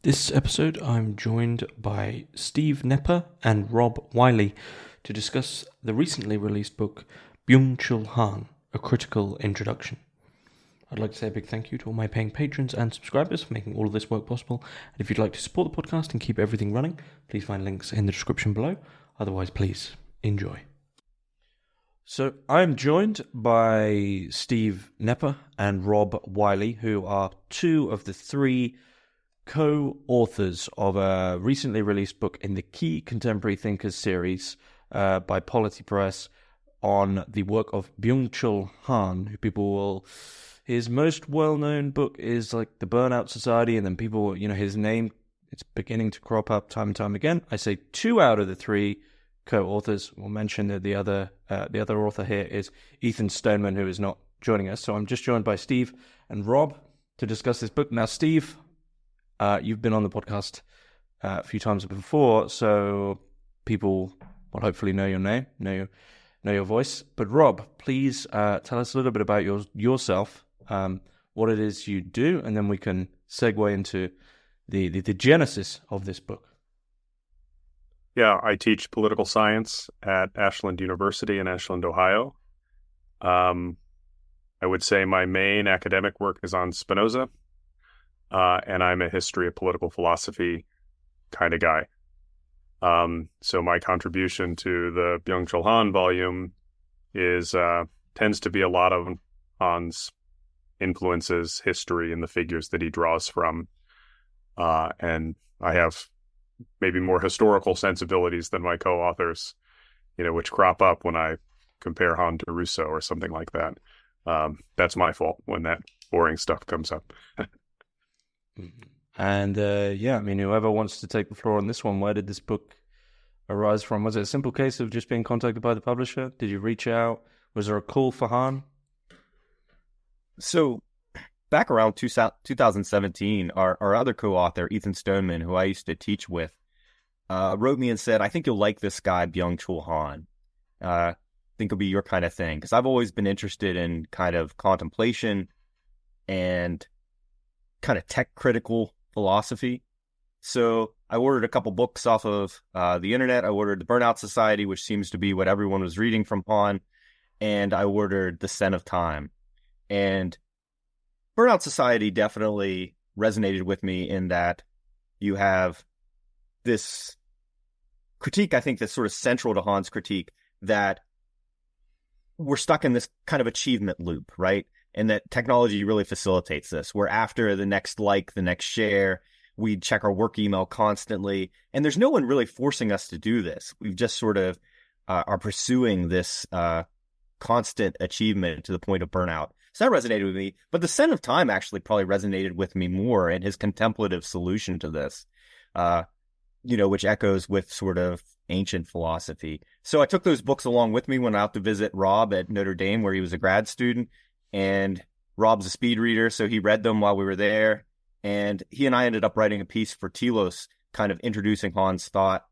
This episode, I'm joined by Steve Knepper and Rob Wyllie to discuss the recently released book Byung-Chul Han, A Critical Introduction. I'd like to say a big thank you to all my paying patrons and subscribers for making all of this work possible. And if you'd like to support the podcast and keep everything running, please find links in the description below. Otherwise, please enjoy. So I'm joined by Steve Knepper and Rob Wyllie, who are two of the three co-authors of a recently released book in the Key Contemporary Thinkers series by Polity Press on the work of Byung-Chul Han, who people will... His most well-known book is like The Burnout Society, and then people, his name, it's beginning to crop up time and time again. I say two out of the three co-authors. We'll mention that the other author here is Ethan Stoneman, who is not joining us. So I'm just joined by Steve and Rob to discuss this book. Now, Steve, you've been on the podcast a few times before, so people will hopefully know your name, know your voice. But Rob, please tell us a little bit about yourself, what it is you do, and then we can segue into the genesis of this book. Yeah, I teach political science at Ashland University in Ashland, Ohio. I would say my main academic work is on Spinoza, and I'm a history of political philosophy kind of guy. So my contribution to the Byung-Chul Han volume tends to be a lot of Han's influences, history, and the figures that he draws from. And I have maybe more historical sensibilities than my co-authors, which crop up when I compare Han to Rousseau or something like that. That's my fault when that boring stuff comes up. And whoever wants to take the floor on this one, where did this book arise from? Was it a simple case of just being contacted by the publisher? Did you reach out? Was there a call for Han? So back around 2017, our other co-author, Ethan Stoneman, who I used to teach with, wrote me and said, I think you'll like this guy, Byung-Chul Han. I think it'll be your kind of thing. Because I've always been interested in kind of contemplation and kind of tech critical philosophy. So I ordered a couple books off of the internet. I ordered The Burnout Society, which seems to be what everyone was reading from Han. And I ordered The Scent of Time. And Burnout Society definitely resonated with me in that you have this critique, I think, that's sort of central to Han's critique, that we're stuck in this kind of achievement loop, right? And that technology really facilitates this. We're after the next like, the next share. We check our work email constantly. And there's no one really forcing us to do this. We've just sort of are pursuing this constant achievement to the point of burnout. So that resonated with me. But The Scent of Time actually probably resonated with me more, and his contemplative solution to this, which echoes with sort of ancient philosophy. So I took those books along with me when I went out to visit Rob at Notre Dame, where he was a grad student. And Rob's a speed reader, so he read them while we were there. And he and I ended up writing a piece for Telos, kind of introducing Han's thought.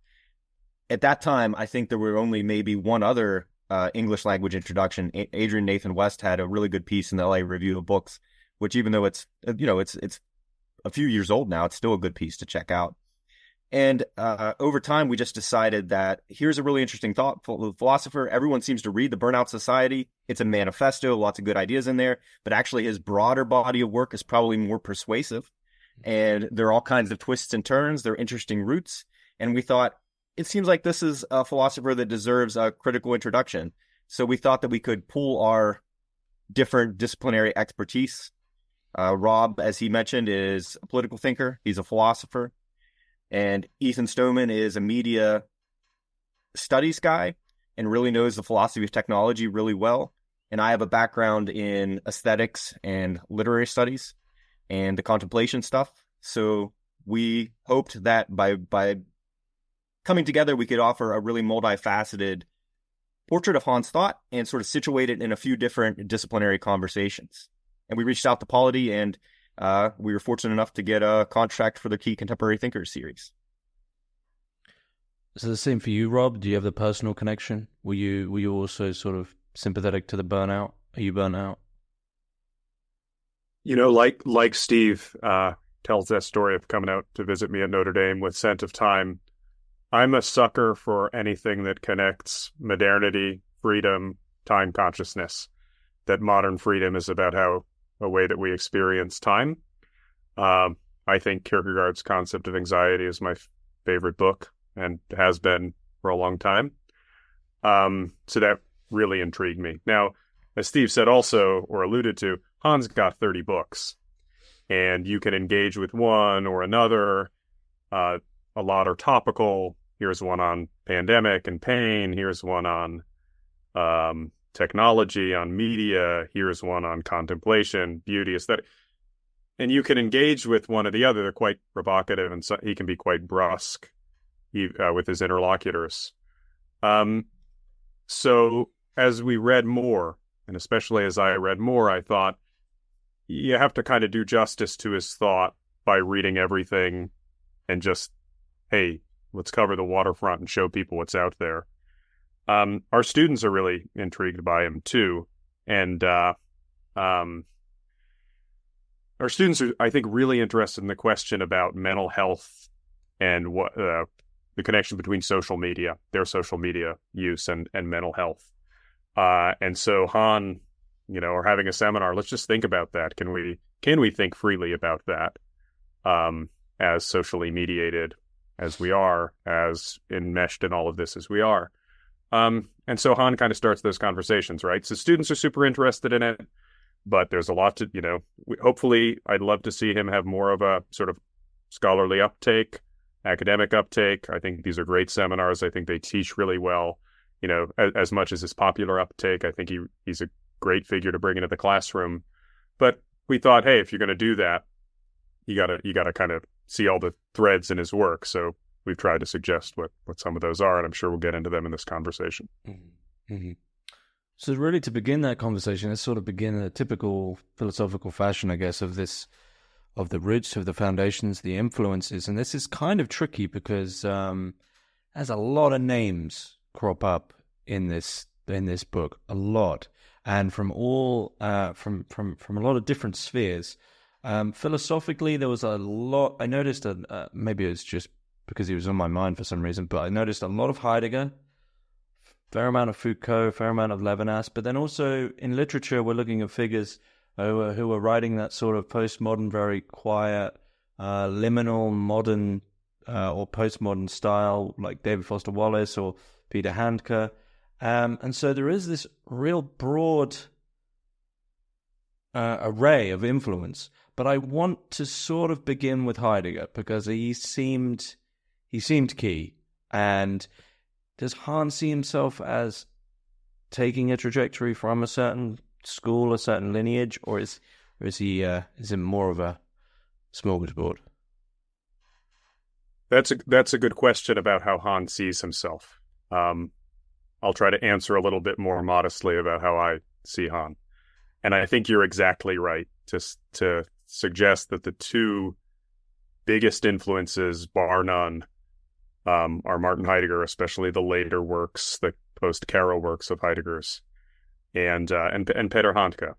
At that time, I think there were only maybe one other English language introduction. Adrian Nathan West had a really good piece in the LA Review of Books, which even though it's a few years old now, it's still a good piece to check out. And over time, we just decided that here's a really interesting thought philosopher. Everyone seems to read The Burnout Society. It's a manifesto, lots of good ideas in there, but actually his broader body of work is probably more persuasive. And there are all kinds of twists and turns. There are interesting roots. And we thought, it seems like this is a philosopher that deserves a critical introduction. So we thought that we could pool our different disciplinary expertise. Rob, as he mentioned, is a political thinker. He's a philosopher. And Ethan Stoneman is a media studies guy and really knows the philosophy of technology really well. And I have a background in aesthetics and literary studies and the contemplation stuff. So we hoped that by coming together, we could offer a really multifaceted portrait of Han's thought and sort of situate it in a few different disciplinary conversations. And we reached out to Polity, and we were fortunate enough to get a contract for the Key Contemporary Thinkers series. So the same for you, Rob? Do you have the personal connection? Were you also sort of sympathetic to the burnout? Are you burnt out? Like Steve tells that story of coming out to visit me at Notre Dame with Scent of Time. I'm a sucker for anything that connects modernity, freedom, time consciousness. That modern freedom is about a way that we experience time. I think Kierkegaard's Concept of Anxiety is my favorite book and has been for a long time. So that really intrigued me. Now, as Steve said also, or alluded to, Han's got 30 books. And you can engage with one or another. A lot are topical. Here's one on pandemic and pain. Here's one on technology, on media. Here's one on contemplation, beauty, aesthetic. And you can engage with one or the other. They're quite provocative, and so he can be quite brusque with his interlocutors. So as we read more, and especially as I read more, I thought, you have to kind of do justice to his thought by reading everything and just, hey, let's cover the waterfront and show people what's out there. Our students are really intrigued by him too. And our students are, I think, really interested in the question about mental health and what the connection between social media, their social media use and mental health. And so Han, or having a seminar, let's just think about that. Can we think freely about that as socially mediated as we are, as enmeshed in all of this as we are? And so Han kind of starts those conversations, right? So students are super interested in it, but there's a lot to, hopefully I'd love to see him have more of a sort of scholarly uptake, academic uptake. I think these are great seminars. I think they teach really well, as much as his popular uptake. I think he's a great figure to bring into the classroom. But we thought, hey, if you're going to do that, you gotta kind of see all the threads in his work. So we've tried to suggest what some of those are, and I'm sure we'll get into them in this conversation. Mm-hmm. Mm-hmm. So really, to begin that conversation, let's sort of begin in a typical philosophical fashion, I guess, of the roots, of the foundations, the influences. And this is kind of tricky because there's a lot of names crop up in this book, a lot. And from all from a lot of different spheres. Philosophically, there was a lot. I noticed maybe it was just because he was on my mind for some reason, but I noticed a lot of Heidegger, fair amount of Foucault, fair amount of Levinas. But then also in literature, we're looking at figures who are writing that sort of postmodern, very quiet, liminal, modern or postmodern style, like David Foster Wallace or Peter Handke. And so there is this real broad array of influence. But I want to sort of begin with Heidegger because he seemed key. And does Han see himself as taking a trajectory from a certain school, a certain lineage, or is it more of a smorgasbord? That's a good question about how Han sees himself. I'll try to answer a little bit more modestly about how I see Han. And I think you're exactly right to suggest that the two biggest influences, bar none, are Martin Heidegger, especially the later works, the post-Caro works of Heidegger's, and Peter Handke,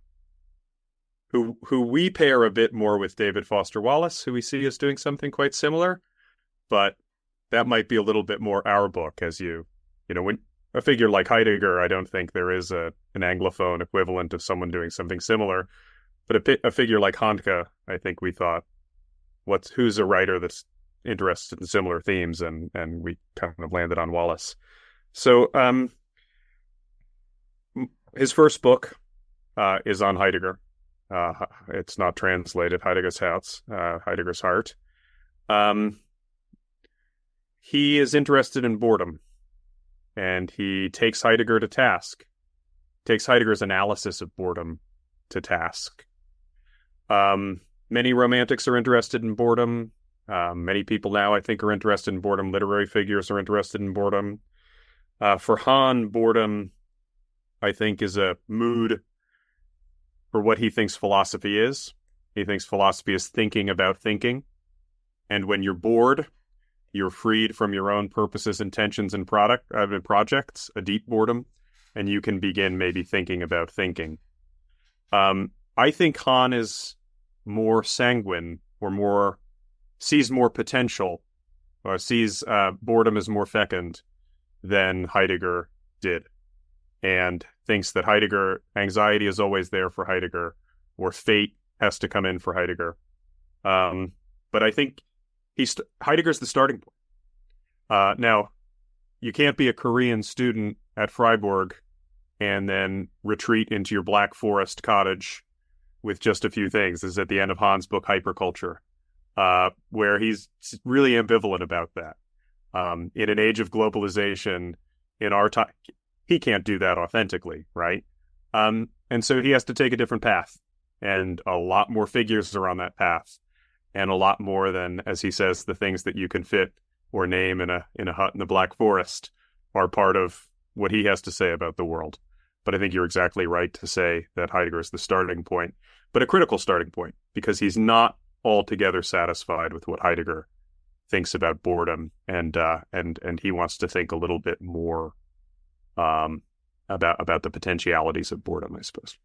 who we pair a bit more with David Foster Wallace, who we see as doing something quite similar, but that might be a little bit more our book, as when a figure like Heidegger, I don't think there is an Anglophone equivalent of someone doing something similar. But a figure like Handke, I think we thought, who's a writer that's interested in similar themes, and we kind of landed on Wallace. So his first book is on Heidegger. It's not translated, Heidegger's Heart. He is interested in boredom. And he takes Heidegger to task, takes Heidegger's analysis of boredom to task. Many romantics are interested in boredom. Many people now, I think, are interested in boredom. Literary figures are interested in boredom. For Han, boredom, I think, is a mood for what he thinks philosophy is. He thinks philosophy is thinking about thinking. And when you're bored, you're freed from your own purposes, intentions, and projects, a deep boredom, and you can begin maybe thinking about thinking. I think Han is more sanguine or more sees more potential, or sees boredom as more fecund than Heidegger did, and thinks that anxiety is always there for Heidegger, or fate has to come in for Heidegger. But I think Heidegger's the starting point. Now, you can't be a Korean student at Freiburg and then retreat into your Black Forest cottage with just a few things. This is at the end of Han's book, Hyperculture, where he's really ambivalent about that. In an age of globalization, in our time, he can't do that authentically, right? And so he has to take a different path, and a lot more figures are on that path, and a lot more than, as he says, the things that you can fit or name in a hut in the Black Forest are part of what he has to say about the world. But I think you're exactly right to say that Heidegger is the starting point, but a critical starting point, because he's not altogether satisfied with what Heidegger thinks about boredom, and he wants to think a little bit more about the potentialities of boredom, I suppose.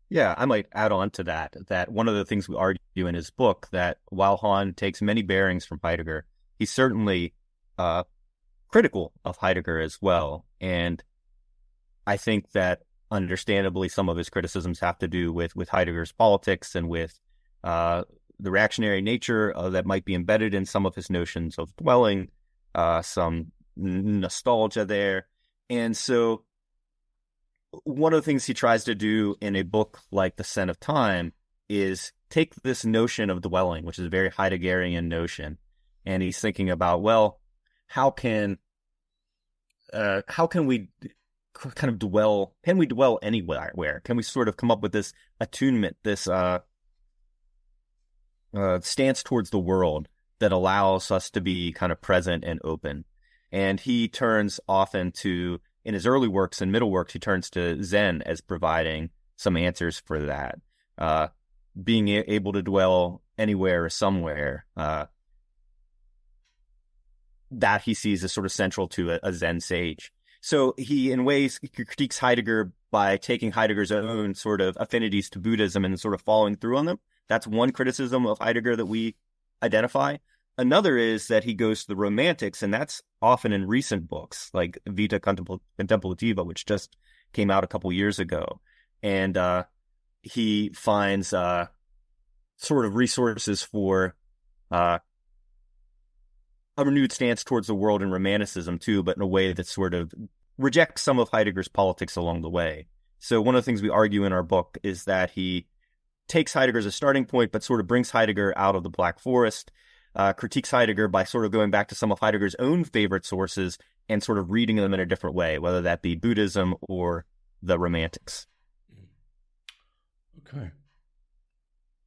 Yeah, I might add on to that one of the things we argue in his book, that while Han takes many bearings from Heidegger, he's certainly critical of Heidegger as well. And I think that understandably some of his criticisms have to do with Heidegger's politics and with the reactionary nature that might be embedded in some of his notions of dwelling, some nostalgia there. And so one of the things he tries to do in a book like The Scent of Time is take this notion of dwelling, which is a very Heideggerian notion, and he's thinking about, well, how can we kind of dwell? Can we dwell anywhere? Can we sort of come up with this attunement, this stance towards the world that allows us to be kind of present and open? And he turns often to, in his early works and middle works, he turns to Zen as providing some answers for that. Being able to dwell anywhere or somewhere, that he sees as sort of central to a Zen sage. So he, in ways, critiques Heidegger by taking Heidegger's own sort of affinities to Buddhism and sort of following through on them. That's one criticism of Heidegger that we identify. Another is that he goes to the Romantics, and that's often in recent books, like Vita Contemplativa, which just came out a couple years ago. And he finds sort of resources for a renewed stance towards the world in Romanticism, too, but in a way that sort of rejects some of Heidegger's politics along the way. So one of the things we argue in our book is that he takes Heidegger as a starting point, but sort of brings Heidegger out of the Black Forest, critiques Heidegger by sort of going back to some of Heidegger's own favorite sources and sort of reading them in a different way, whether that be Buddhism or the Romantics. Okay.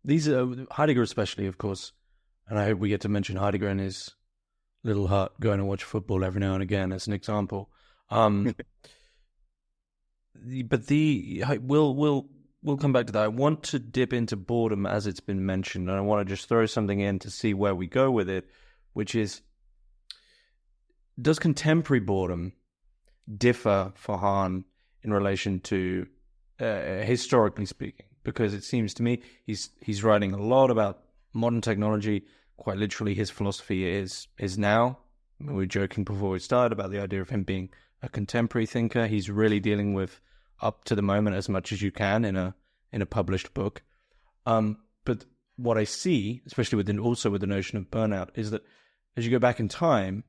These are Heidegger especially, of course, and I hope we get to mention Heidegger in his little hut going to watch football every now and again as an example. But we'll come back to that. I want to dip into boredom as it's been mentioned, and I want to just throw something in to see where we go with it, which is, does contemporary boredom differ for Han in relation to historically speaking? Because it seems to me he's writing a lot about modern technology. Quite literally, his philosophy is now. I mean, we were joking before we started about the idea of him being a contemporary thinker. He's really dealing with up to the moment as much as you can in a published book. But what I see, especially with the notion of burnout, is that as you go back in time,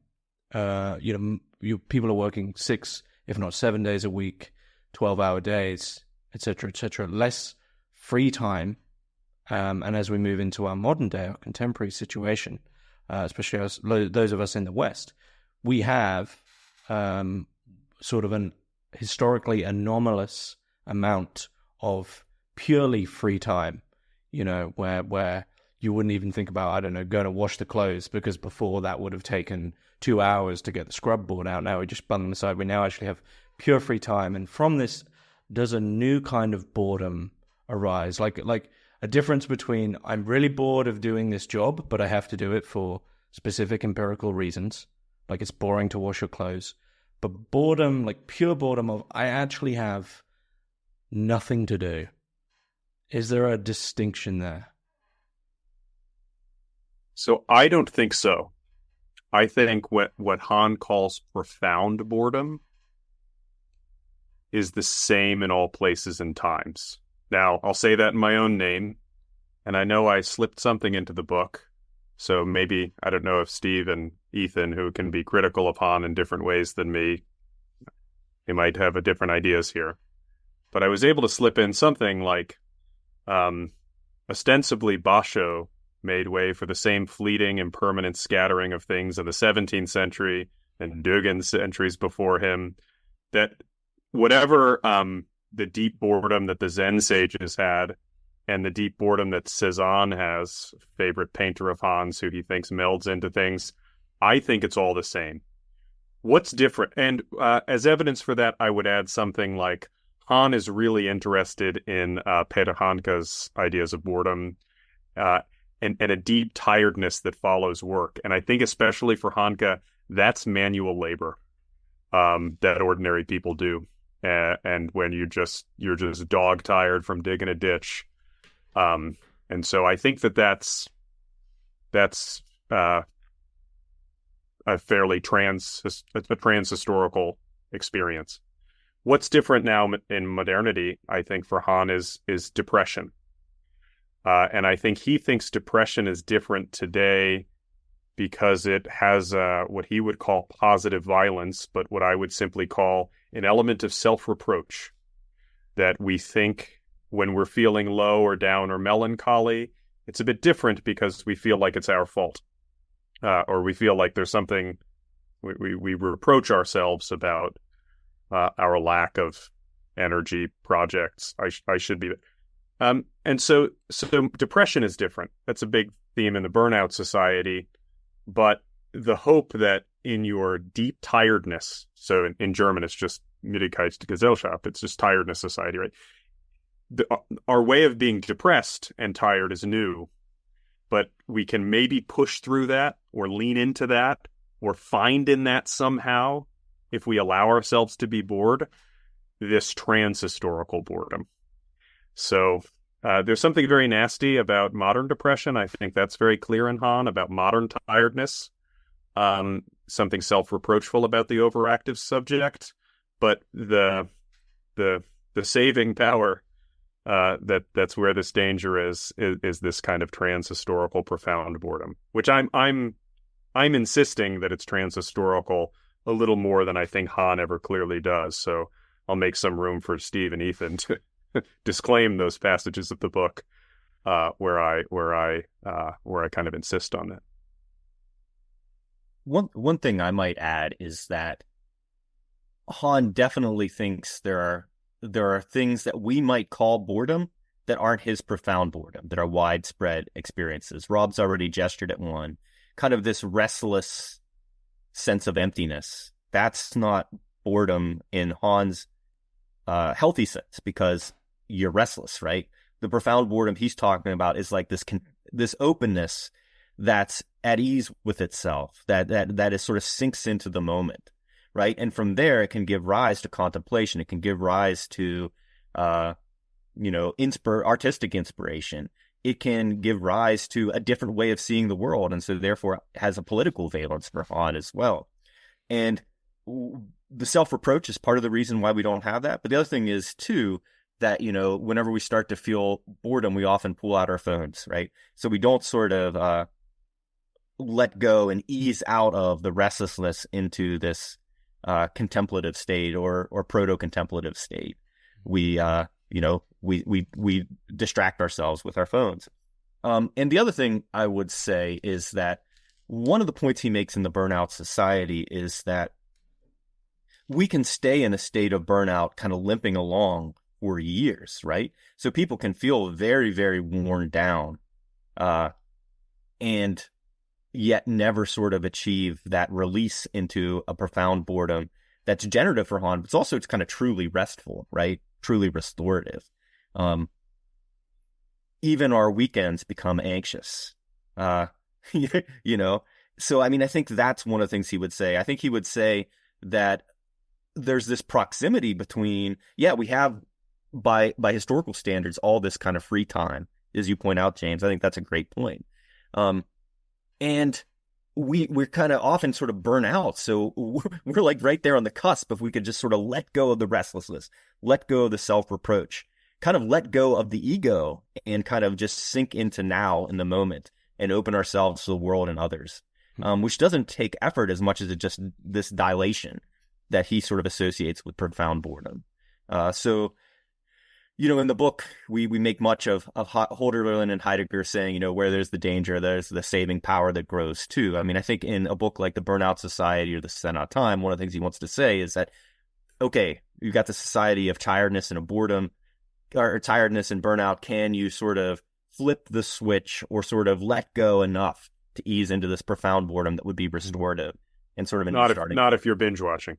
people are working 6, if not 7 days a week, 12-hour days, etc., less free time. And as we move into our modern day, our contemporary situation, especially those of us in the West, we have sort of an historically anomalous amount of purely free time, where you wouldn't even think about, I don't know, going to wash the clothes, because before that would have taken 2 hours to get the scrub board out. Now we just bung them aside. We now actually have pure free time. And from this, does a new kind of boredom arise? Like a difference between, I'm really bored of doing this job, but I have to do it for specific empirical reasons. Like it's boring to wash your clothes. But boredom, like pure boredom of, I actually have nothing to do. Is there a distinction there? So I don't think so. I think what Han calls profound boredom is the same in all places and times. Now, I'll say that in my own name, and I know I slipped something into the book, so maybe, I don't know if Steve and Ethan, who can be critical of Han in different ways than me, they might have different ideas here. But I was able to slip in something like, ostensibly Basho made way for the same fleeting, impermanent scattering of things in the 17th century and Dogen centuries before him, that whatever the deep boredom that the Zen sages had and the deep boredom that Cezanne has, favorite painter of Han's, who he thinks melds into things, I think it's all the same. What's different? And as evidence for that, I would add something like Han is really interested in Peter Handke's ideas of boredom and a deep tiredness that follows work. And I think especially for Handke, that's manual labor that ordinary people do. And when you're just dog tired from digging a ditch. And so I think that's a fairly trans-historical experience. What's different now in modernity, I think, for Han is depression. And I think he thinks depression is different today because it has what he would call positive violence, but what I would simply call an element of self-reproach, that we think when we're feeling low or down or melancholy, it's a bit different because we feel like it's our fault, or we feel like there's something we reproach ourselves about our lack of energy, projects. I should be. And so depression is different. That's a big theme in the Burnout Society. But the hope that in your deep tiredness, so in German it's just Müdigkeitsgesellschaft, it's just tiredness society, right? Our way of being depressed and tired is new, but we can maybe push through that or lean into that or find in that somehow, if we allow ourselves to be bored, this trans-historical boredom. So there's something very nasty about modern depression. I think that's very clear in Han, about modern tiredness. Something self-reproachful about the overactive subject, but the saving power, that's where this danger is this kind of trans-historical profound boredom, which I'm insisting that it's trans-historical a little more than I think Han ever clearly does. So I'll make some room for Steve and Ethan to disclaim those passages of the book where I kind of insist on that. One thing I might add is that Han definitely thinks there are things that we might call boredom that aren't his profound boredom, that are widespread experiences. Rob's already gestured at one, kind of this restless sense of emptiness. That's not boredom in Han's healthy sense, because you're restless, right? The profound boredom he's talking about is like this openness that's at ease with itself, that is sort of sinks into the moment, right? And from there, it can give rise to contemplation. It can give rise to, artistic inspiration. It can give rise to a different way of seeing the world, and so therefore has a political valence for Han as well. And the self-reproach is part of the reason why we don't have that. But the other thing is, too, that, whenever we start to feel boredom, we often pull out our phones, right? So we don't sort of let go and ease out of the restlessness into this contemplative state or proto-contemplative state. We distract ourselves with our phones. And the other thing I would say is that one of the points he makes in the Burnout Society is that we can stay in a state of burnout kind of limping along for years, right? So people can feel very, very worn down and yet never sort of achieve that release into a profound boredom that's generative for Han, but it's kind of truly restful, right? Truly restorative. Even our weekends become anxious, So, I mean, I think that's one of the things he would say. I think he would say that there's this proximity between, we have by historical standards, all this kind of free time, as you point out, James. I think that's a great point. And we're kind of often sort of burn out. So we're like right there on the cusp. If we could just sort of let go of the restlessness, let go of the self-reproach, kind of let go of the ego and kind of just sink into now in the moment and open ourselves to the world and others, which doesn't take effort as much as it just this dilation that he sort of associates with profound boredom. So, in the book, we make much of Hölderlin and Heidegger saying, where there's the danger, there's the saving power that grows too. I mean, I think in a book like The Burnout Society or The Set Out Time, one of the things he wants to say is that, okay, you've got the society of tiredness and of boredom, or tiredness and burnout. Can you sort of flip the switch or sort of let go enough to ease into this profound boredom that would be restorative and sort of not if you're binge watching,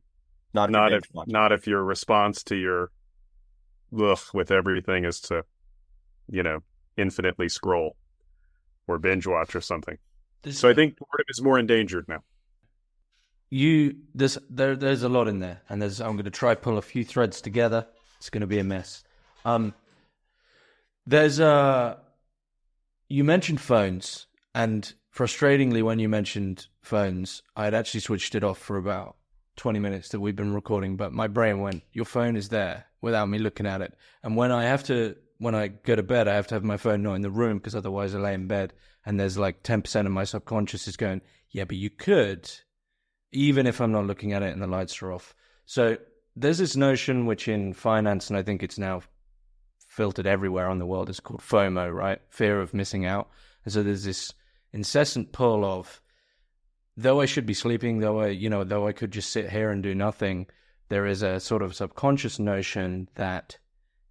not if your response to your with everything is to, infinitely scroll or binge watch or something. So I think boredom is more endangered now. There's a lot in there, and I'm going to try pull a few threads together. It's going to be a mess. You mentioned phones, and frustratingly, when you mentioned phones, I had actually switched it off for about 20 minutes that we've been recording, but my brain went, your phone is there, without me looking at it. And when I go to bed, I have to have my phone not in the room, because otherwise I lay in bed and there's like 10% of my subconscious is going, yeah, but you could, even if I'm not looking at it and the lights are off. So there's this notion which in finance, and I think it's now filtered everywhere on the world, is called FOMO, right? Fear of missing out. And so there's this incessant pull of, though I should be sleeping, though I could just sit here and do nothing, there is a sort of subconscious notion that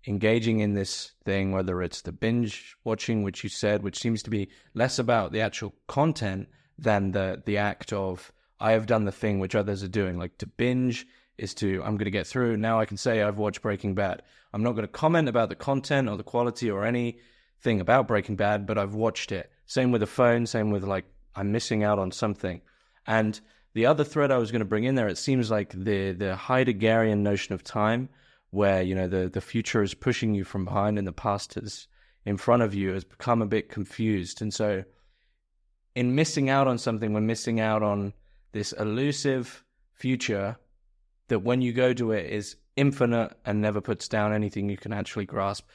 engaging in this thing, whether it's the binge watching, which you said, which seems to be less about the actual content than the act of, I have done the thing which others are doing. Like to binge is I'm going to get through. Now I can say I've watched Breaking Bad. I'm not going to comment about the content or the quality or anything about Breaking Bad, but I've watched it. Same with the phone, same with like, I'm missing out on something. And the other thread I was going to bring in there, it seems like the Heideggerian notion of time, where, the future is pushing you from behind and the past is in front of you, has become a bit confused. And so in missing out on something, we're missing out on this elusive future that when you go to it is infinite and never puts down anything you can actually grasp.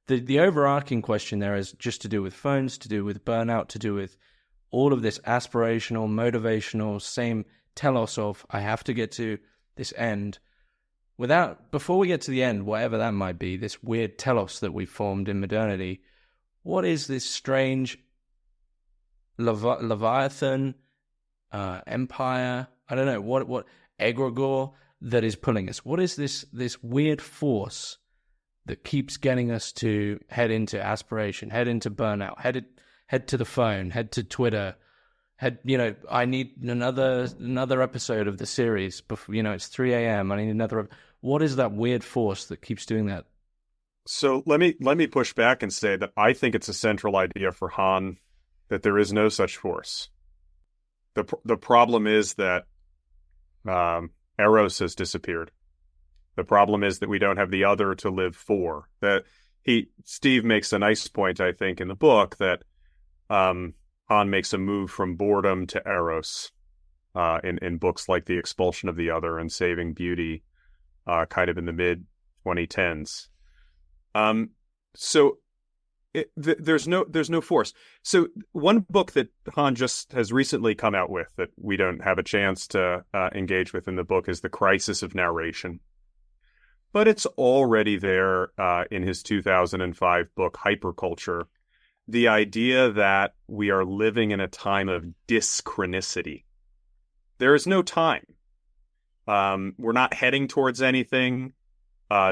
The overarching question there is just to do with phones, to do with burnout, to do with all of this aspirational, motivational, same telos of, I have to get to this end. Before we get to the end, whatever that might be, this weird telos that we formed in modernity, what is this strange Leviathan, empire, I don't know, what egregore that is pulling us? What is this weird force that keeps getting us to head into aspiration, head into burnout, head to the phone, head to Twitter, I need another episode of the series before, it's 3 a.m. I need another. What is that weird force that keeps doing that? So let me push back and say that I think it's a central idea for Han that there is no such force. The problem is that Eros has disappeared. The problem is that we don't have the other to live for. Steve makes a nice point, I think, in the book that Han makes a move from boredom to Eros in books like The Expulsion of the Other and Saving Beauty, kind of in the mid-2010s. There's no force. So one book that Han just has recently come out with that we don't have a chance to engage with in the book is The Crisis of Narration. But it's already there in his 2005 book, Hyperculture. The idea that we are living in a time of dyschronicity. There is no time. We're not heading towards anything.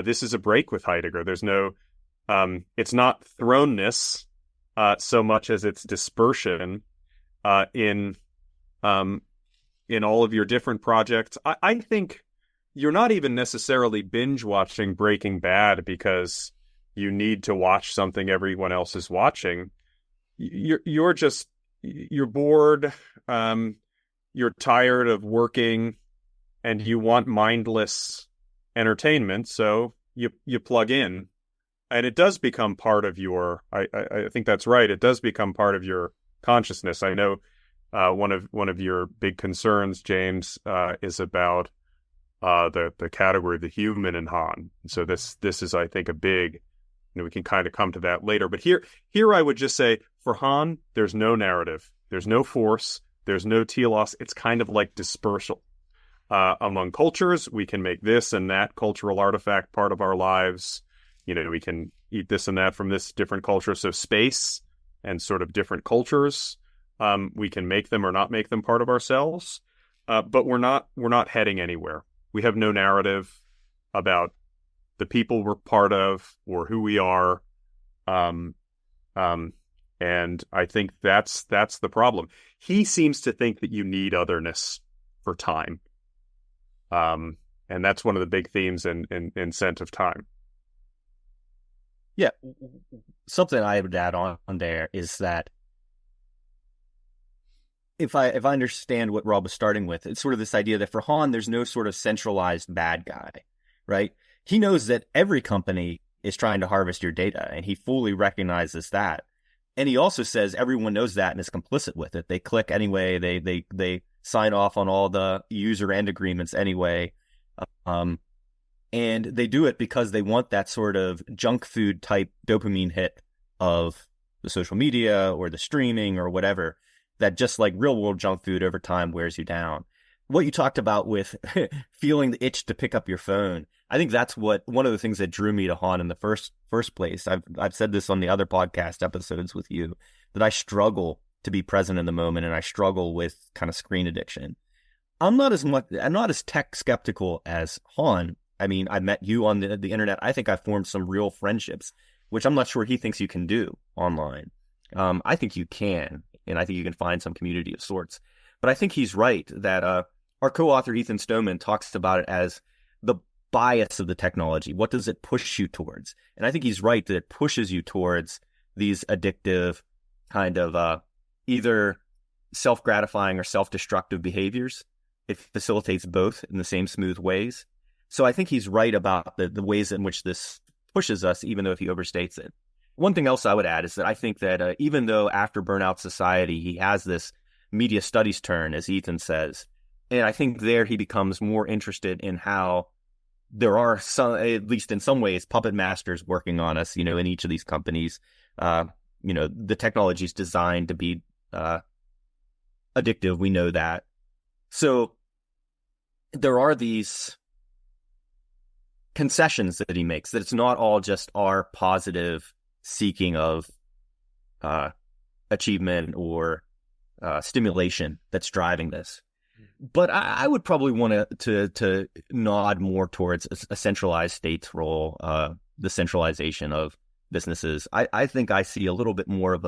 This is a break with Heidegger. There's no, it's not thrownness so much as it's dispersion in all of your different projects. I think you're not even necessarily binge watching Breaking Bad because you need to watch something everyone else is watching. You're bored. You're tired of working, and you want mindless entertainment. So you plug in, and it does become part of your. I think that's right. It does become part of your consciousness. I know one of your big concerns, James, is about the category of the human in Han. So this is, I think, a big. We can kind of come to that later. But here I would just say, for Han, there's no narrative, there's no force, there's no telos. It's kind of like dispersal. Among cultures, we can make this and that cultural artifact part of our lives. We can eat this and that from this different culture. So space and sort of different cultures, we can make them or not make them part of ourselves. But we're not heading anywhere. We have no narrative about the people we're part of or who we are. And I think that's the problem. He seems to think that you need otherness for time. And that's one of the big themes in Scent of Time. Yeah. Something I would add on there is that if I understand what Rob was starting with, it's sort of this idea that for Han, there's no sort of centralized bad guy, right? He knows that every company is trying to harvest your data, and he fully recognizes that. And he also says everyone knows that and is complicit with it. They click anyway. They sign off on all the user end agreements anyway. And they do it because they want that sort of junk food type dopamine hit of the social media or the streaming or whatever, that just like real world junk food over time wears you down. What you talked about with feeling the itch to pick up your phone, I think that's one of the things that drew me to Han in the first place. I've said this on the other podcast episodes with you, that I struggle to be present in the moment, and I struggle with kind of screen addiction. I'm not as tech skeptical as Han. I mean, I met you on the internet. I think I formed some real friendships, which I'm not sure he thinks you can do online. I think you can, and I think you can find some community of sorts. But I think he's right that our co-author Ethan Stoneman talks about it as the bias of the technology. What does it push you towards? And I think he's right that it pushes you towards these addictive kind of either self-gratifying or self-destructive behaviors. It facilitates both in the same smooth ways. So I think he's right about the ways in which this pushes us, even though if he overstates it. One thing else I would add is that I think that even though after Burnout Society, he has this media studies turn, as Ethan says, and I think there he becomes more interested in how there are some, at least in some ways, puppet masters working on us, in each of these companies. The technology is designed to be addictive. We know that. So there are these concessions that he makes, that it's not all just our positive seeking of achievement or stimulation that's driving this. But I would probably want to nod more towards a centralized state's role, the centralization of businesses. I think I see a little bit more of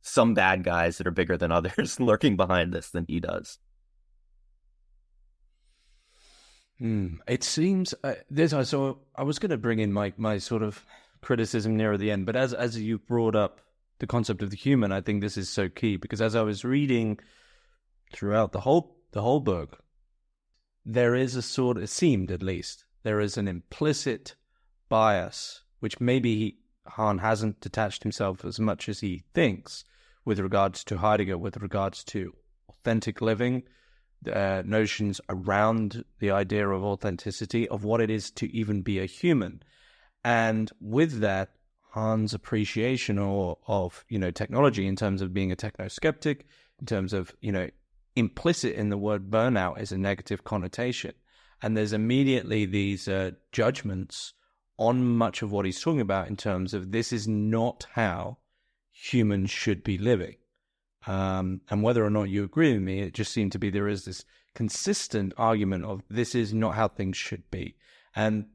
some bad guys that are bigger than others lurking behind this than he does. It seems so I was going to bring in my sort of criticism near the end, but as you brought up the concept of the human, I think this is so key, because as I was reading throughout the whole book, there is it seemed at least, there is an implicit bias, which maybe Han hasn't detached himself as much as he thinks with regards to Heidegger, with regards to authentic living, notions around the idea of authenticity, of what it is to even be a human. And with that, Han's appreciation of technology in terms of being a techno-skeptic, in terms of, implicit in the word burnout is a negative connotation. And there's immediately these judgments on much of what he's talking about in terms of this is not how humans should be living. And whether or not you agree with me, it just seemed to be there is this consistent argument of this is not how things should be. And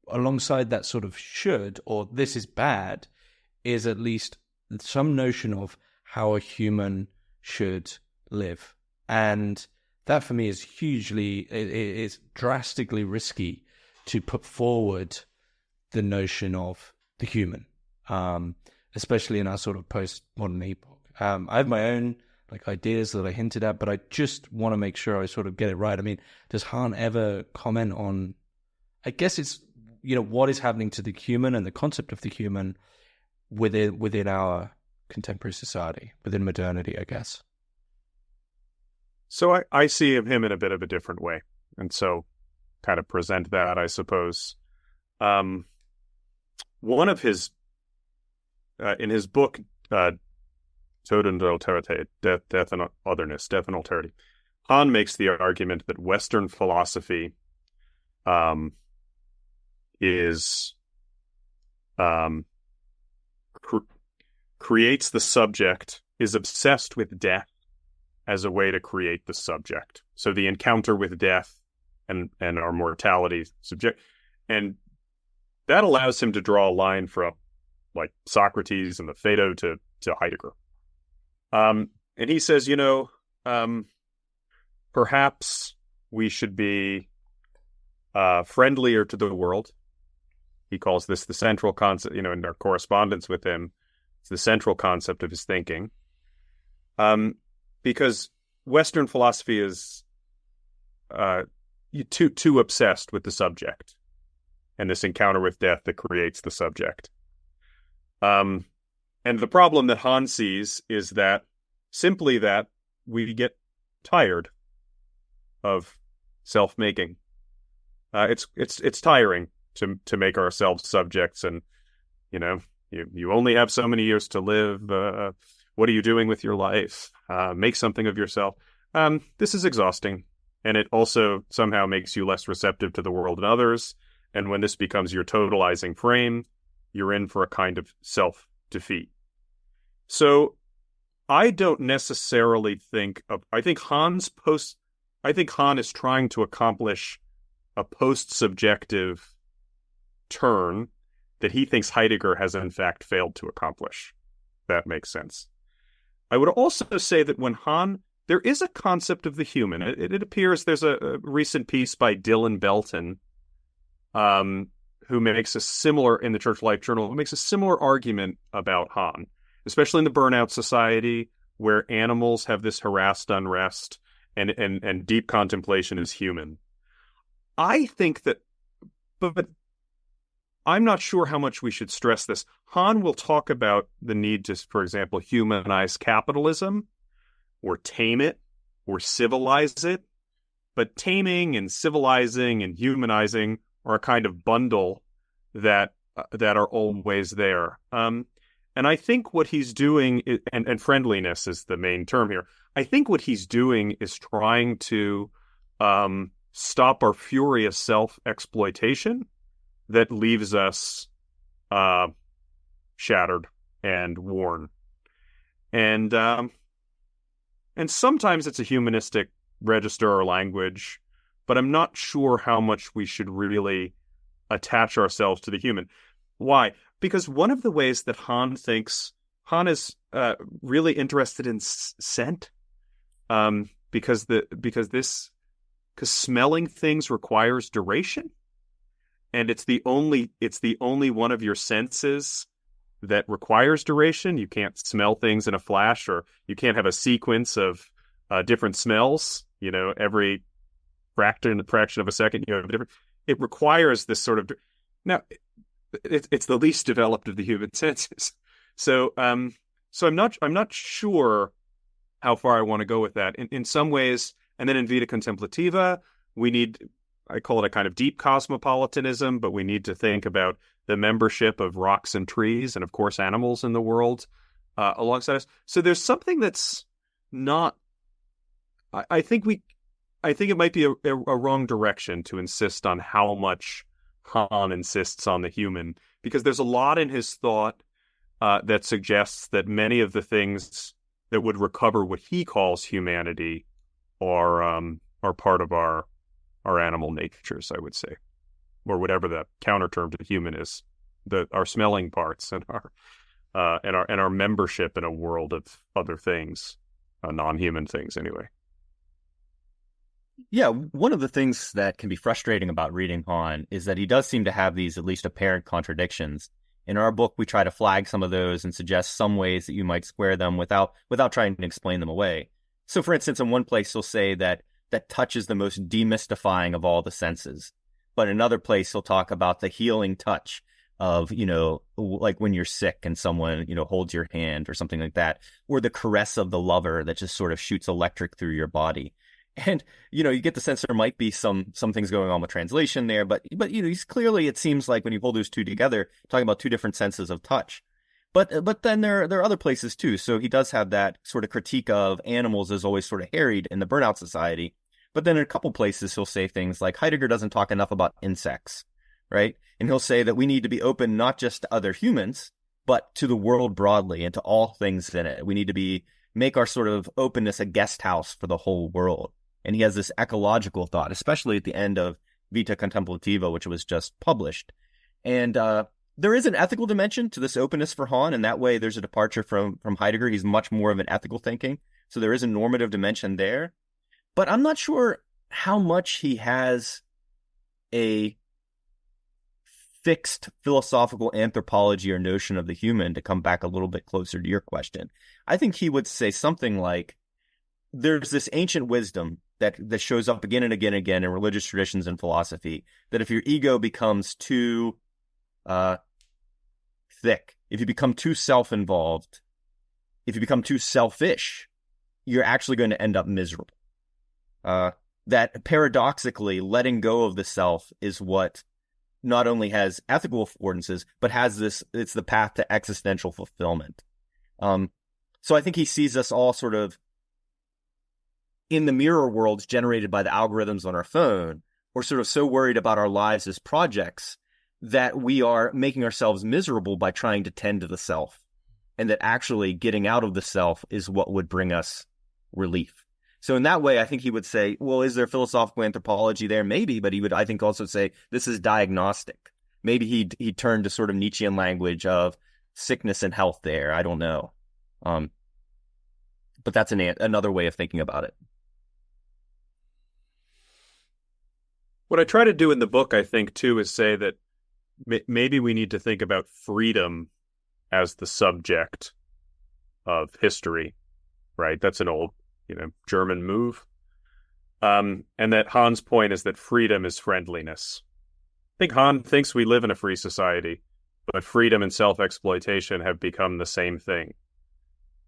alongside that sort of should, or this is bad, is at least some notion of how a human should live. And that for me is it's drastically risky to put forward the notion of the human, especially in our sort of postmodern epoch. I have my own ideas that I hinted at, but I just want to make sure I sort of get it right. I mean, does Han ever comment on, I guess it's, what is happening to the human and the concept of the human within our contemporary society, within modernity, I guess? So I see him in a bit of a different way, and so kind of present that, I suppose. One of his in his book, Tod und Alterität, Death and Otherness, Death and Alterity, Han makes the argument that Western philosophy is creates the subject, is obsessed with death as a way to create the subject. So the encounter with death and our mortality subject, and that allows him to draw a line from like Socrates and the Phaedo to Heidegger. And he says, perhaps we should be friendlier to the world. He calls this the central concept, in our correspondence with him, it's the central concept of his thinking. Because Western philosophy is too obsessed with the subject and this encounter with death that creates the subject. And the problem that Han sees is that simply that we get tired of self-making. It's tiring to make ourselves subjects, and you only have so many years to live. What are you doing with your life? Make something of yourself. This is exhausting, and it also somehow makes you less receptive to the world and others. And when this becomes your totalizing frame, you're in for a kind of self-defeat. So I don't necessarily I think Han is trying to accomplish a post-subjective turn that he thinks Heidegger has in fact failed to accomplish. That makes sense. I would also say that when there is a concept of the human. It appears there's a recent piece by Dylan Belton, who makes a similar, in the Church Life Journal, who makes a similar argument about Han, especially in the Burnout Society, where animals have this harassed unrest and deep contemplation is human. I think that, but I'm not sure how much we should stress this. Han will talk about the need to, for example, humanize capitalism, or tame it, or civilize it. But taming and civilizing and humanizing are a kind of bundle that are always there. And I think what he's doing, and friendliness is the main term here, I think what he's doing is trying to stop our furious self-exploitation that leaves us shattered and worn. And sometimes it's a humanistic register or language, but I'm not sure how much we should really attach ourselves to the human. Why? Because one of the ways that Han is really interested in scent, because smelling things requires duration, and it's the only one of your senses that requires duration. You can't smell things in a flash, or you can't have a sequence of different smells. Every fraction of a second, you have a different. It requires this sort of. Now, it's the least developed of the human senses. So I'm not sure how far I want to go with that. In some ways, and then in Vita Contemplativa, I call it a kind of deep cosmopolitanism, but we need to think about the membership of rocks and trees and, of course, animals in the world alongside us. So there's something that's not. I think it might be a wrong direction to insist on how much Han insists on the human, because there's a lot in his thought that suggests that many of the things that would recover what he calls humanity are part of our animal natures, I would say, or whatever the counter term to human is, our smelling parts and our membership in a world of other things, non-human things anyway. Yeah, one of the things that can be frustrating about reading Han is that he does seem to have these at least apparent contradictions. In our book, we try to flag some of those and suggest some ways that you might square them without trying to explain them away. So, for instance, in one place, he'll say that touch is the most demystifying of all the senses. But in another place, he'll talk about the healing touch, of, like when you're sick and someone, holds your hand or something like that, or the caress of the lover that just sort of shoots electric through your body. And, you get the sense there might be some things going on with translation there, but he's clearly, it seems like when you hold those two together, talking about two different senses of touch. But then there are other places too. So he does have that sort of critique of animals as always sort of harried in the Burnout Society. But then in a couple places, he'll say things like Heidegger doesn't talk enough about insects, right? And he'll say that we need to be open not just to other humans, but to the world broadly and to all things in it. We need to make our sort of openness a guest house for the whole world. And he has this ecological thought, especially at the end of Vita Contemplativa, which was just published. And there is an ethical dimension to this openness for Han, and that way there's a departure from Heidegger. He's much more of an ethical thinking. So there is a normative dimension there. But I'm not sure how much he has a fixed philosophical anthropology or notion of the human, to come back a little bit closer to your question. I think he would say something like, there's this ancient wisdom that shows up again and again and again in religious traditions and philosophy, that if your ego becomes too thick, if you become too self-involved, if you become too selfish, you're actually going to end up miserable. That paradoxically, letting go of the self is what not only has ethical affordances, but it's the path to existential fulfillment. So I think he sees us all sort of in the mirror worlds generated by the algorithms on our phone, or sort of so worried about our lives as projects that we are making ourselves miserable by trying to tend to the self, and that actually getting out of the self is what would bring us relief. So in that way, I think he would say, well, is there philosophical anthropology there? Maybe, but he would, I think, also say this is diagnostic. Maybe he'd turn to sort of Nietzschean language of sickness and health there. I don't know. But that's another way of thinking about it. What I try to do in the book, I think, too, is say that maybe we need to think about freedom as the subject of history, right? That's an old, German move. And that Han's point is that freedom is friendliness. I think Han thinks we live in a free society, but freedom and self-exploitation have become the same thing.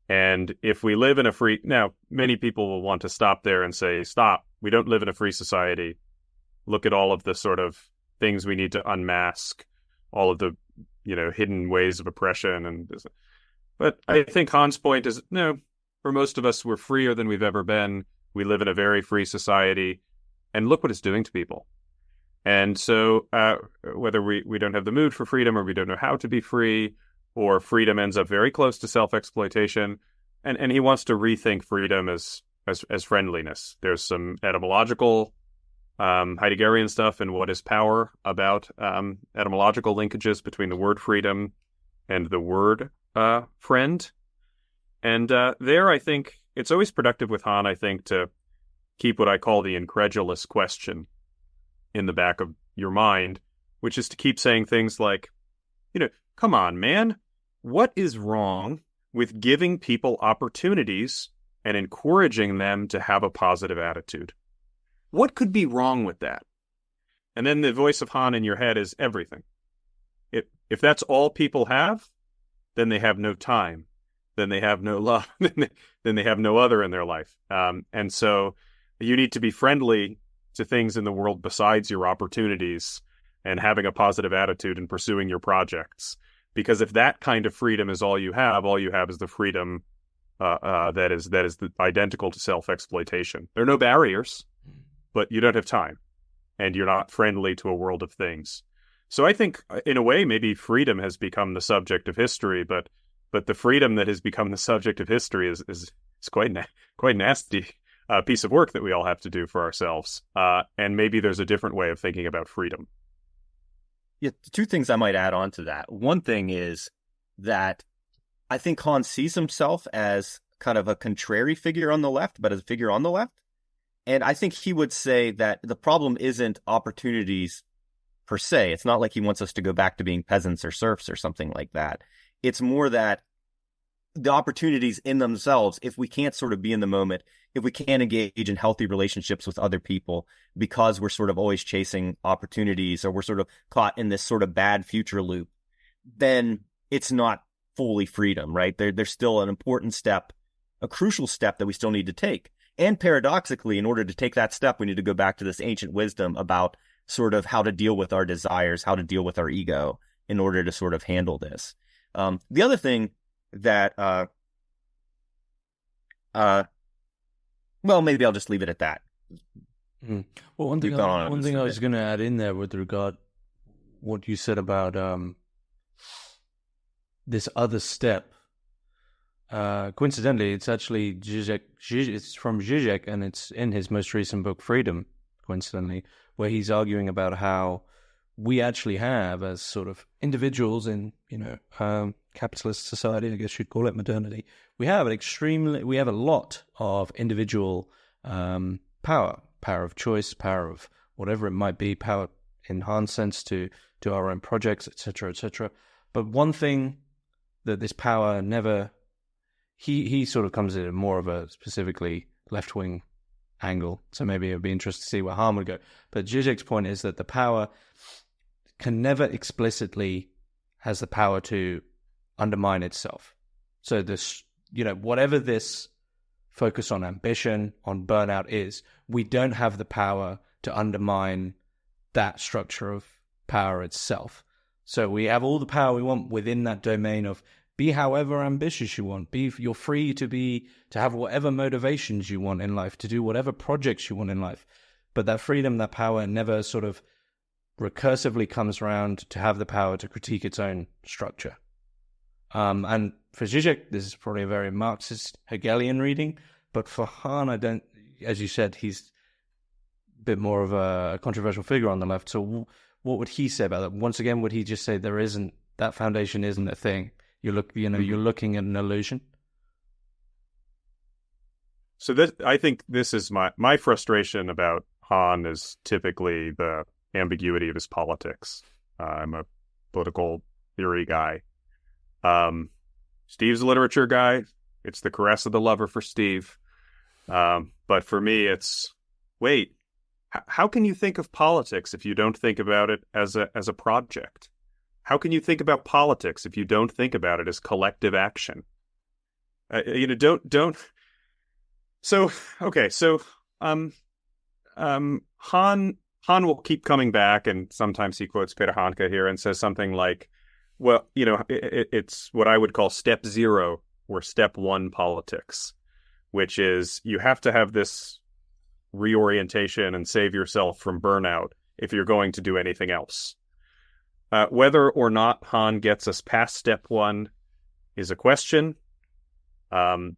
And if we live in now, many people will want to stop there and say, stop, we don't live in a free society. Look at all of the sort of things we need to unmask, all of the, hidden ways of oppression. But I think Han's point is, no, for most of us, we're freer than we've ever been. We live in a very free society, and look what it's doing to people. And so whether we don't have the mood for freedom, or we don't know how to be free, or freedom ends up very close to self-exploitation, and he wants to rethink freedom as friendliness. There's some etymological Heideggerian stuff and what is power about etymological linkages between the word freedom and the word friend. And there, I think it's always productive with Han, I think, to keep what I call the incredulous question in the back of your mind, which is to keep saying things like, come on, man, what is wrong with giving people opportunities and encouraging them to have a positive attitude? What could be wrong with that? And then the voice of Han in your head is everything. If that's all people have, then they have no time. Then they have no love. Then they have no other in their life. And so you need to be friendly to things in the world besides your opportunities and having a positive attitude and pursuing your projects. Because if that kind of freedom is all you have is the freedom that is identical to self-exploitation. There are no barriers, but you don't have time, and you're not friendly to a world of things. So I think, in a way, maybe freedom has become the subject of history, but the freedom that has become the subject of history is quite nasty piece of work that we all have to do for ourselves. And maybe there's a different way of thinking about freedom. Yeah, two things I might add on to that. One thing is that I think Han sees himself as kind of a contrary figure on the left, but as a figure on the left. And I think he would say that the problem isn't opportunities per se. It's not like he wants us to go back to being peasants or serfs or something like that. It's more that the opportunities in themselves, if we can't sort of be in the moment, if we can't engage in healthy relationships with other people because we're sort of always chasing opportunities, or we're sort of caught in this sort of bad future loop then it's not fully freedom, right? There's still an important step, a crucial step that we still need to take. And paradoxically, in order to take that step, we need to go back to this ancient wisdom about sort of how to deal with our desires, how to deal with our ego in order to sort of handle this. The other thing that, well, maybe I'll just leave it at that. Well, one thing I was going to add in there with regard what you said about this other step. Coincidentally, it's actually Zizek. It's from Zizek, and it's in his most recent book, Freedom. Coincidentally, where he's arguing about how we actually have, as sort of individuals in capitalist society, I guess you'd call it modernity, we have a lot of individual power of choice, power of whatever it might be, power in Han's sense to our own projects, etc., etc. But one thing that this power never, he sort of comes in more of a specifically left-wing angle, so maybe it would be interesting to see where Han would go. But Zizek's point is that the power can never explicitly has the power to undermine itself. So this, whatever this focus on ambition, on burnout is, we don't have the power to undermine that structure of power itself. So we have all the power we want within that domain of be however ambitious you want. You're free to have whatever motivations you want in life, to do whatever projects you want in life. But that freedom, that power never sort of recursively comes around to have the power to critique its own structure. And for Zizek, this is probably a very Marxist Hegelian reading, but for Han, I don't, as you said, he's a bit more of a controversial figure on the left. So what would he say about that? Once again, would he just say that foundation isn't a thing? You're looking at an illusion. So I think this is my frustration about Han is typically the ambiguity of his politics. I'm a political theory guy. Steve's a literature guy. It's the caress of the lover for Steve. But for me, it's, wait, how can you think of politics if you don't think about it as a project? How can you think about politics if you don't think about it as collective action? Don't. So, okay. So, Han will keep coming back, and sometimes he quotes Peter Handke here and says something like, well, it's what I would call step 0 or step 1 politics, which is you have to have this reorientation and save yourself from burnout if you're going to do anything else. Whether or not Han gets us past step 1 is a question. I'm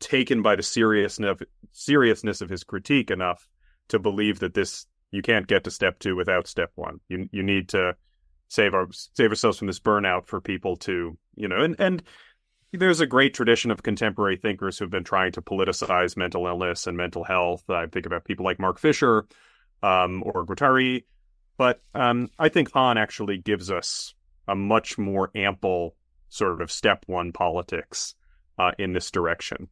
taken by the seriousness of his critique enough to believe that you can't get to step 2 without step 1. You need to save ourselves from this burnout for people to, and there's a great tradition of contemporary thinkers who've been trying to politicize mental illness and mental health. I think about people like Mark Fisher or Guattari. But I think Han actually gives us a much more ample sort of step 1 politics in this direction.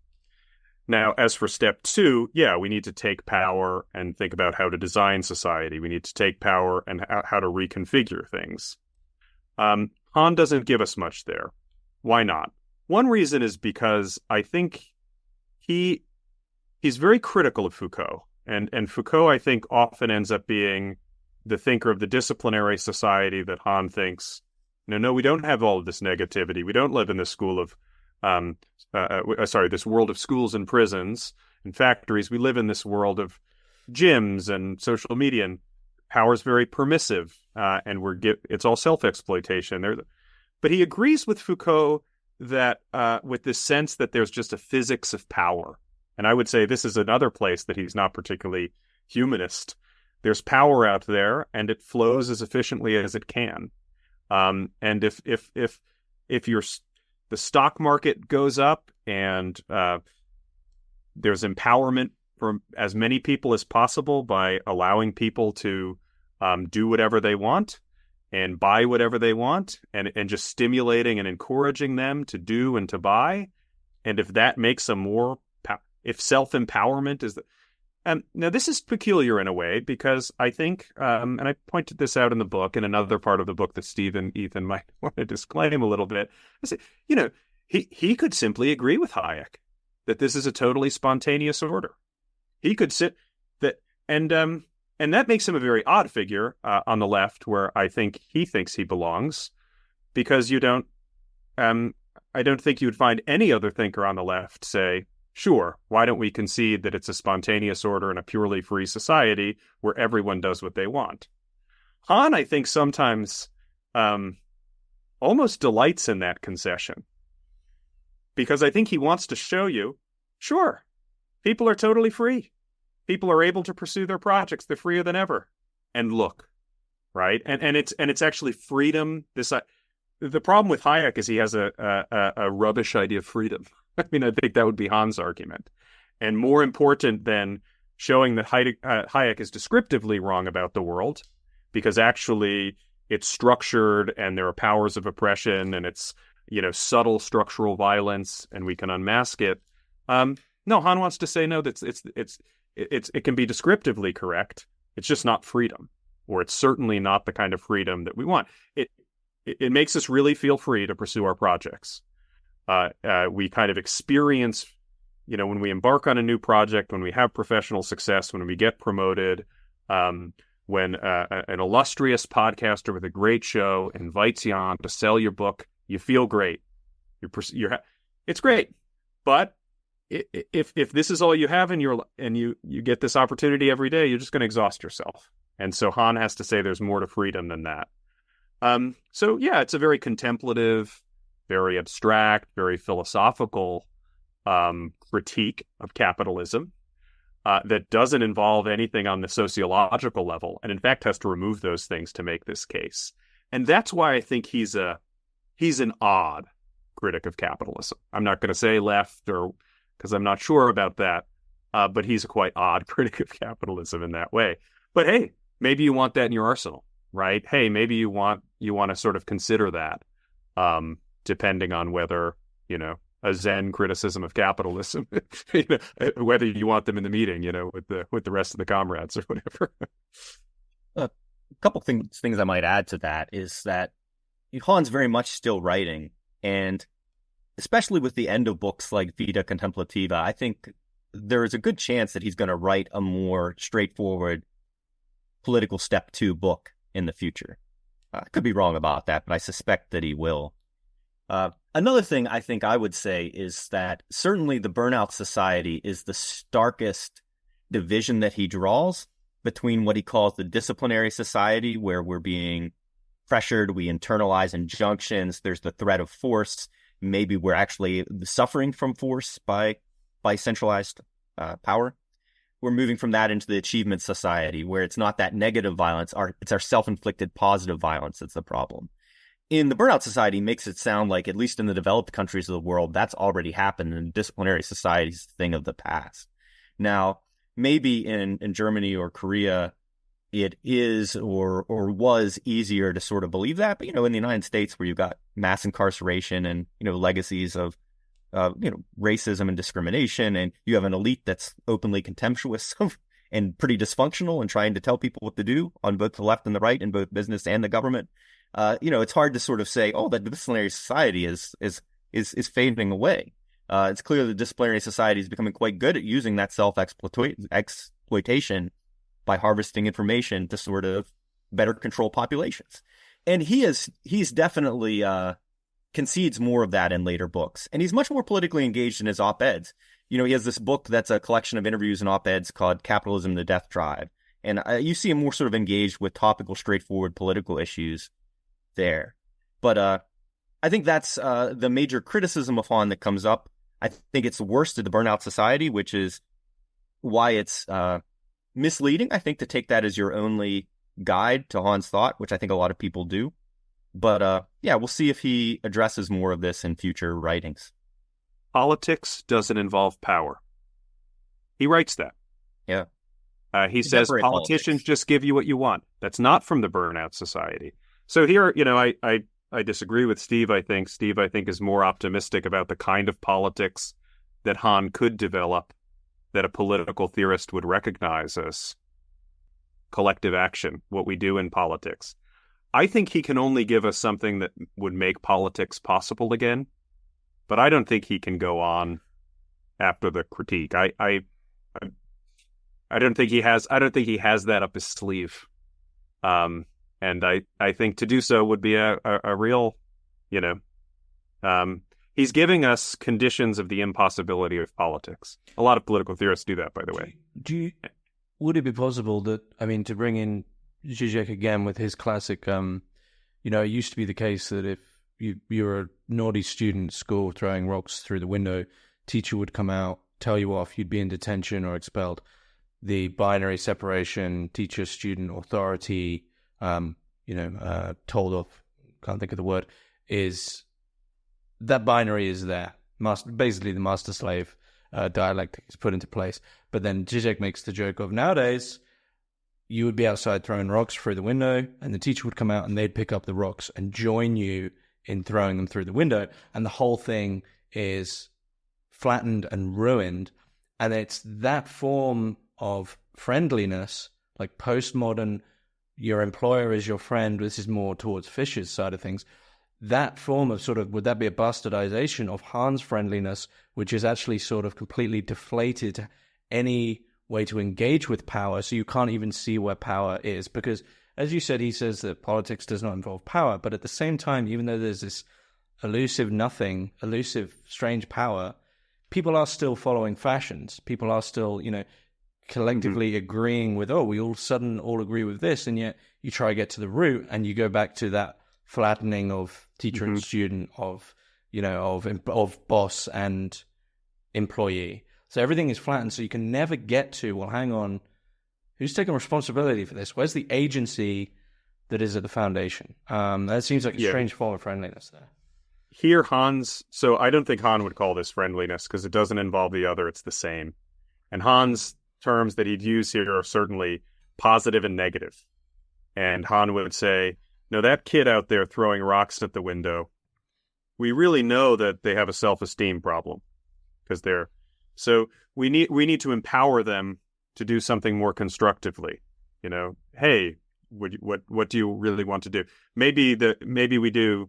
Now, as for step 2, we need to take power and think about how to design society. We need to take power and how to reconfigure things. Han doesn't give us much there. Why not? One reason is because I think he's very critical of Foucault. And Foucault, I think, often ends up being the thinker of the disciplinary society that Han thinks, no, we don't have all of this negativity. We don't live in this this world of schools and prisons and factories. We live in this world of gyms and social media, and power is very permissive, and it's all self-exploitation. But he agrees with Foucault that with this sense that there's just a physics of power. And I would say this is another place that he's not particularly humanist. There's power out there, and it flows as efficiently as it can. And if the stock market goes up and there's empowerment for as many people as possible by allowing people to do whatever they want and buy whatever they want, and just stimulating and encouraging them to do and to buy, and if that makes if self-empowerment is Now, this is peculiar in a way because I think, and I pointed this out in the book, in another part of the book that Steve and Ethan might want to disclaim a little bit. I say, he could simply agree with Hayek that this is a totally spontaneous order. He could sit that, and that makes him a very odd figure on the left, where I think he thinks he belongs, because I don't think you would find any other thinker on the left say, sure, why don't we concede that it's a spontaneous order in a purely free society where everyone does what they want? Han, I think, sometimes almost delights in that concession, because I think he wants to show you, sure, people are totally free. People are able to pursue their projects. They're freer than ever. And look, right? And it's actually freedom. The problem with Hayek is he has a rubbish idea of freedom. I mean, I think that would be Han's argument. And more important than showing that Hayek is descriptively wrong about the world, because actually it's structured and there are powers of oppression and it's, subtle structural violence and we can unmask it. No, Han wants to say, no, it can be descriptively correct. It's just not freedom, or it's certainly not the kind of freedom that we want. It makes us really feel free to pursue our projects. We kind of experience, when we embark on a new project, when we have professional success, when we get promoted, when an illustrious podcaster with a great show invites you on to sell your book, you feel great. It's great. But if this is all you have and you get this opportunity every day, you're just going to exhaust yourself. And so Han has to say there's more to freedom than that. So yeah, it's a very contemplative, very abstract, very philosophical critique of capitalism that doesn't involve anything on the sociological level, and in fact has to remove those things to make this case. And that's why I think he's an odd critic of capitalism. I'm not going to say left, or because I'm not sure about that, but he's a quite odd critic of capitalism in that way. But hey, maybe you want that in your arsenal, right? Hey, maybe you want to sort of consider that. Depending on whether, a Zen criticism of capitalism, whether you want them in the meeting, with the rest of the comrades or whatever. A couple things I might add to that is that Han's very much still writing, and especially with the end of books like Vita Contemplativa, I think there is a good chance that he's going to write a more straightforward political step 2 book in the future. I could be wrong about that, but I suspect that he will. Another thing I think I would say is that certainly the Burnout Society is the starkest division that he draws between what he calls the disciplinary society, where we're being pressured, we internalize injunctions, there's the threat of force, maybe we're actually suffering from force by centralized power. We're moving from that into the achievement society, where it's not that negative violence, it's our self-inflicted positive violence that's the problem. In the Burnout Society, makes it sound like, at least in the developed countries of the world, that's already happened, and disciplinary society's a thing of the past. Now, maybe in Germany or Korea, it is or was easier to sort of believe that. But, in the United States, where you've got mass incarceration and, legacies of, racism and discrimination, and you have an elite that's openly contemptuous and pretty dysfunctional and trying to tell people what to do on both the left and the right, in both business and the government. It's hard to sort of say, oh, that disciplinary society is fading away. It's clear the disciplinary society is becoming quite good at using that self-exploitation by harvesting information to sort of better control populations. And he's definitely concedes more of that in later books. And he's much more politically engaged in his op-eds. He has this book that's a collection of interviews and op-eds called Capitalism, the Death Drive. And you see him more sort of engaged with topical, straightforward political issues there. But I think that's the major criticism of Han that comes up. I think it's the worst of the Burnout Society, which is why it's misleading, I think, to take that as your only guide to Han's thought, which I think a lot of people do. But we'll see if he addresses more of this in future writings. Politics doesn't involve power. He writes that. Yeah. He says politicians just give you what you want. That's not from the Burnout Society. So here, I disagree with Steve. I think is more optimistic about the kind of politics that Han could develop that a political theorist would recognize as collective action, what we do in politics. I think he can only give us something that would make politics possible again, but I don't think he can go on after the critique. I don't think he has. I don't think he has that up his sleeve. And I think to do so would be a real, he's giving us conditions of the impossibility of politics. A lot of political theorists do that, by the way. Would it be possible that, to bring in Zizek again with his classic, it used to be the case that if you're a naughty student at school throwing rocks through the window, teacher would come out, tell you off, you'd be in detention or expelled. The binary separation, teacher-student authority, told off, can't think of the word, is that binary is there. Basically, the master-slave dialectic is put into place. But then Zizek makes the joke of nowadays, you would be outside throwing rocks through the window, and the teacher would come out and they'd pick up the rocks and join you in throwing them through the window. And the whole thing is flattened and ruined. And it's that form of friendliness, like postmodern, your employer is your friend. This is more towards Fisher's side of things. That form of would that be a bastardization of Han's friendliness, which is actually sort of completely deflated any way to engage with power, so you can't even see where power is? Because, as you said, he says that politics does not involve power, but at the same time, even though there's this elusive, strange power, people are still following fashions. People are still, collectively agreeing with, we all agree with this, and yet you try to get to the root, and you go back to that flattening of teacher and student, of boss and employee. So everything is flattened, so you can never get to, well, hang on, who's taking responsibility for this? Where's the agency that is at the foundation? That seems like a strange form of friendliness there. Here, so I don't think Han would call this friendliness because it doesn't involve the other, it's the same. And Han's terms that he'd use here are certainly positive and negative. And Han would say, no, that kid out there throwing rocks at the window, we really know that they have a self-esteem problem because so we need to empower them to do something more constructively. Hey, what do you really want to do? Maybe we do.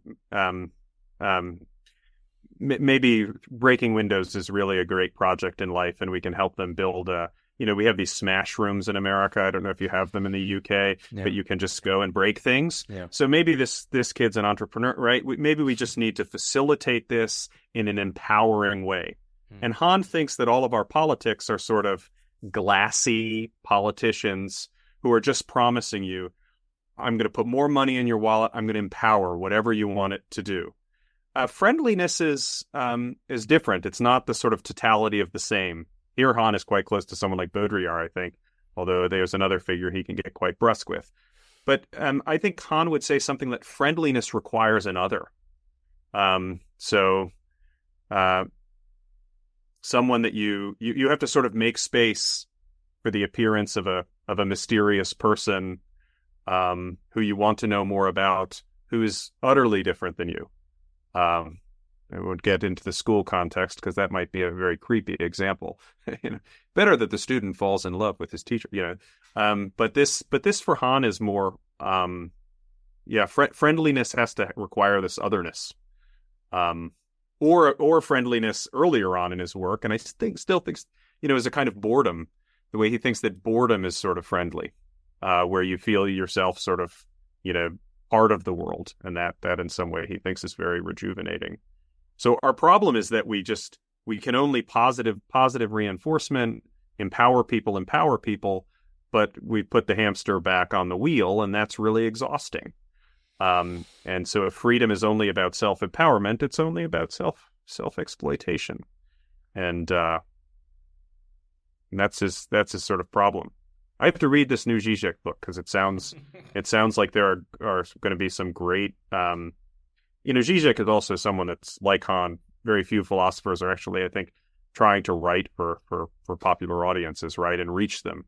Maybe breaking windows is really a great project in life, and we can help them build we have these smash rooms in America. I don't know if you have them in the UK, but you can just go and break things. Yeah. So maybe this kid's an entrepreneur, right? Maybe we just need to facilitate this in an empowering way. And Han thinks that all of our politics are sort of glassy politicians who are just promising you, I'm going to put more money in your wallet. I'm going to empower whatever you want it to do. Friendliness is different. It's not the sort of totality of the same. Here, Han is quite close to someone like Baudrillard, I think, although there's another figure he can get quite brusque with. But I think Han would say something that friendliness requires another. Someone that you have to sort of make space for the appearance of a mysterious person who you want to know more about, who is utterly different than you. I won't get into the school context because that might be a very creepy example. Better that the student falls in love with his teacher. But this for Han is more. Friendliness has to require this otherness. Or friendliness earlier on in his work, and I still think is a kind of boredom, the way he thinks that boredom is sort of friendly, where you feel yourself sort of part of the world, and that in some way he thinks is very rejuvenating. So our problem is that we can only positive reinforcement, empower people, but we put the hamster back on the wheel, and that's really exhausting. And so if freedom is only about self-empowerment, it's only about self-exploitation. And that's his sort of problem. I have to read this new Zizek book because it sounds like there are going to be some great, Zizek is also someone that's like Han. Very few philosophers are actually, I think, trying to write for popular audiences, right, and reach them,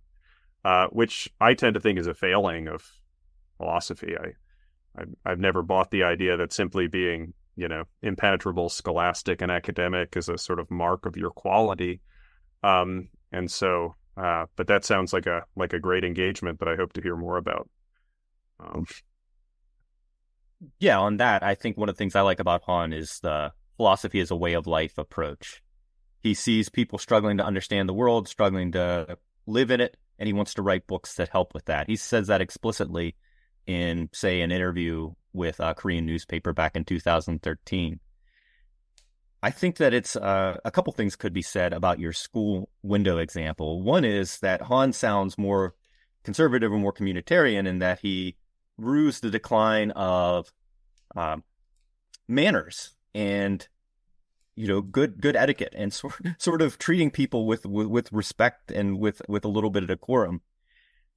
which I tend to think is a failing of philosophy. I've never bought the idea that simply being, impenetrable, scholastic, and academic is a sort of mark of your quality. And so, but that sounds like a great engagement that I hope to hear more about. Yeah, on that, I think one of the things I like about Han is the philosophy as a way of life approach. He sees people struggling to understand the world, struggling to live in it, and he wants to write books that help with that. He says that explicitly in, say, an interview with a Korean newspaper back in 2013. I think that it's a couple things could be said about your school window example. One is that Han sounds more conservative and more communitarian in that he rues the decline of manners and good etiquette and sort of treating people with respect and with a little bit of decorum.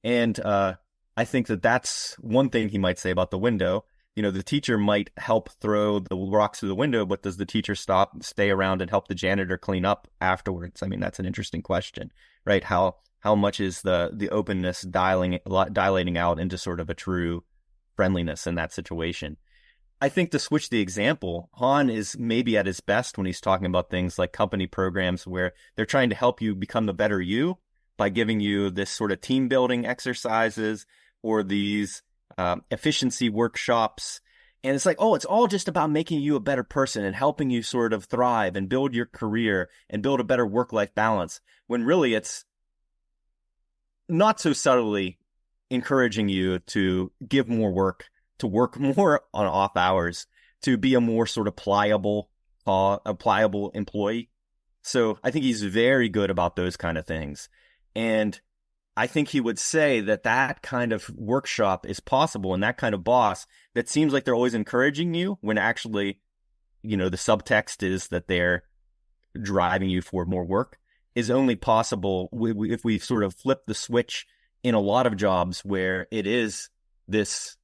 And I think that that's one thing he might say about the window. The teacher might help throw the rocks through the window, but does the teacher stay around and help the janitor clean up afterwards? I mean, that's an interesting question, right? How much is the openness dilating out into sort of a true friendliness in that situation? I think, to switch the example, Han is maybe at his best when he's talking about things like company programs where they're trying to help you become the better you by giving you this sort of team building exercises or these efficiency workshops. And it's like, oh, it's all just about making you a better person and helping you sort of thrive and build your career and build a better work-life balance, when really it's not so subtly encouraging you to give more work, to work more on off hours, to be a more sort of pliable employee. So I think he's very good about those kind of things. And I think he would say that kind of workshop is possible, and that kind of boss that seems like they're always encouraging you when actually, the subtext is that they're driving you for more work, is only possible if we sort of flip the switch in a lot of jobs where it is this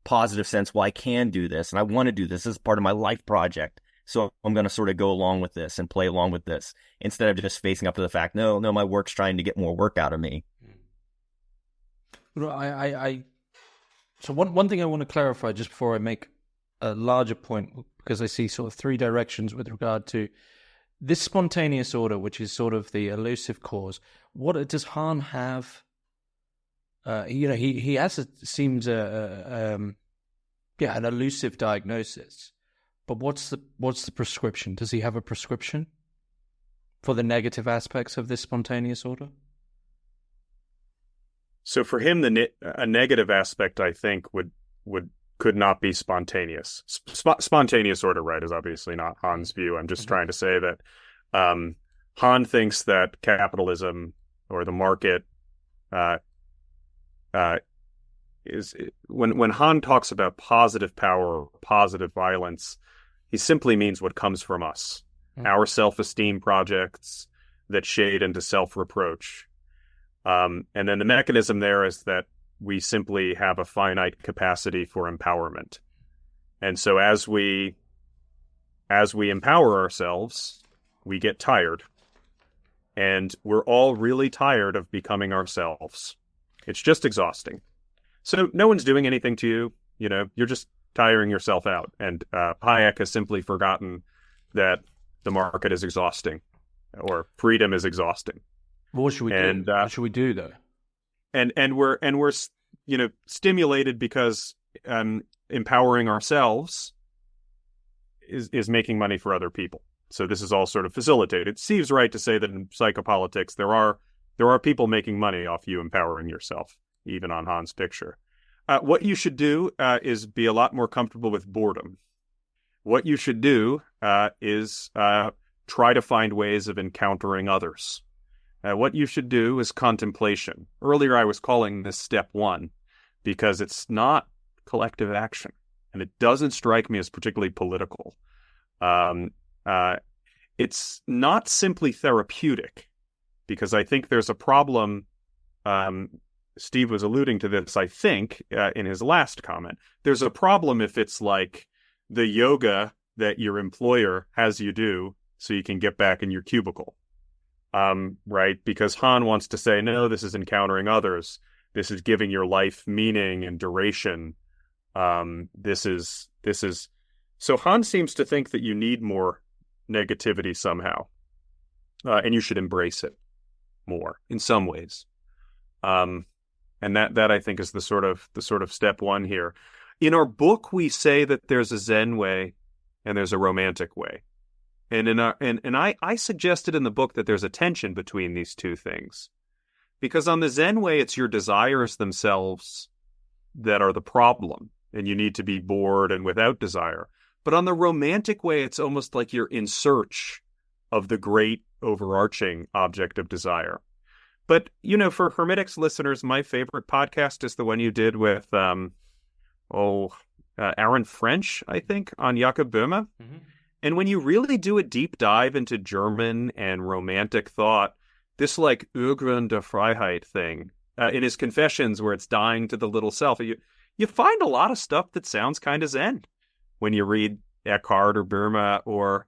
positive sense, well, I can do this and I want to do this. This is part of my life project. So I'm going to sort of go along with this and play along with this instead of just facing up to the fact, no, my work's trying to get more work out of me. So one thing I want to clarify just before I make a larger point, because I see sort of three directions with regard to this spontaneous order, which is sort of the elusive cause. What does Han have? He seems an elusive diagnosis. But what's the prescription? Does he have a prescription for the negative aspects of this spontaneous order? So for him, a negative aspect, I think, could not be spontaneous. Spontaneous order, right, is obviously not Han's view. I'm just trying to say that Han thinks that capitalism or the market is when Han talks about positive power or positive violence, he simply means what comes from us, our self-esteem projects that shade into self-reproach. And then the mechanism there is that we simply have a finite capacity for empowerment. And so as we empower ourselves, we get tired. And we're all really tired of becoming ourselves. It's just exhausting. So no one's doing anything to you. You're just tiring yourself out. And Hayek has simply forgotten that the market is exhausting or freedom is exhausting. What should we do? What should we do, though? And we're stimulated because empowering ourselves is making money for other people. So this is all sort of facilitated. Steve's right to say that in psychopolitics there are people making money off you empowering yourself, even on Han's picture. What you should do is be a lot more comfortable with boredom. What you should do is try to find ways of encountering others. What you should do is contemplation. Earlier I was calling this step one because it's not collective action, and it doesn't strike me as particularly political. It's not simply therapeutic, because I think there's a problem. Steve was alluding to this, I think, in his last comment. There's a problem if it's like the yoga that your employer has you do so you can get back in your cubicle, right? Because Han wants to say, no, this is encountering others. This is giving your life meaning and duration. This is. So Han seems to think that you need more negativity somehow, and you should embrace it. more in some ways. And that I think is the sort of step one here. In our book, we say that there's a Zen way and there's a romantic way. And I suggested in the book that there's a tension between these two things. Because on the Zen way, it's your desires themselves that are the problem, and you need to be bored and without desire. But on the romantic way, it's almost like you're in search of the great overarching object of desire. But, for Hermitix listeners, my favorite podcast is the one you did with, Aaron French, I think, on Jakob Böhme. Mm-hmm. And when you really do a deep dive into German and romantic thought, this like Urgrund der Freiheit thing, in his Confessions, where it's dying to the little self, you find a lot of stuff that sounds kind of Zen when you read Eckhart or Böhme, or,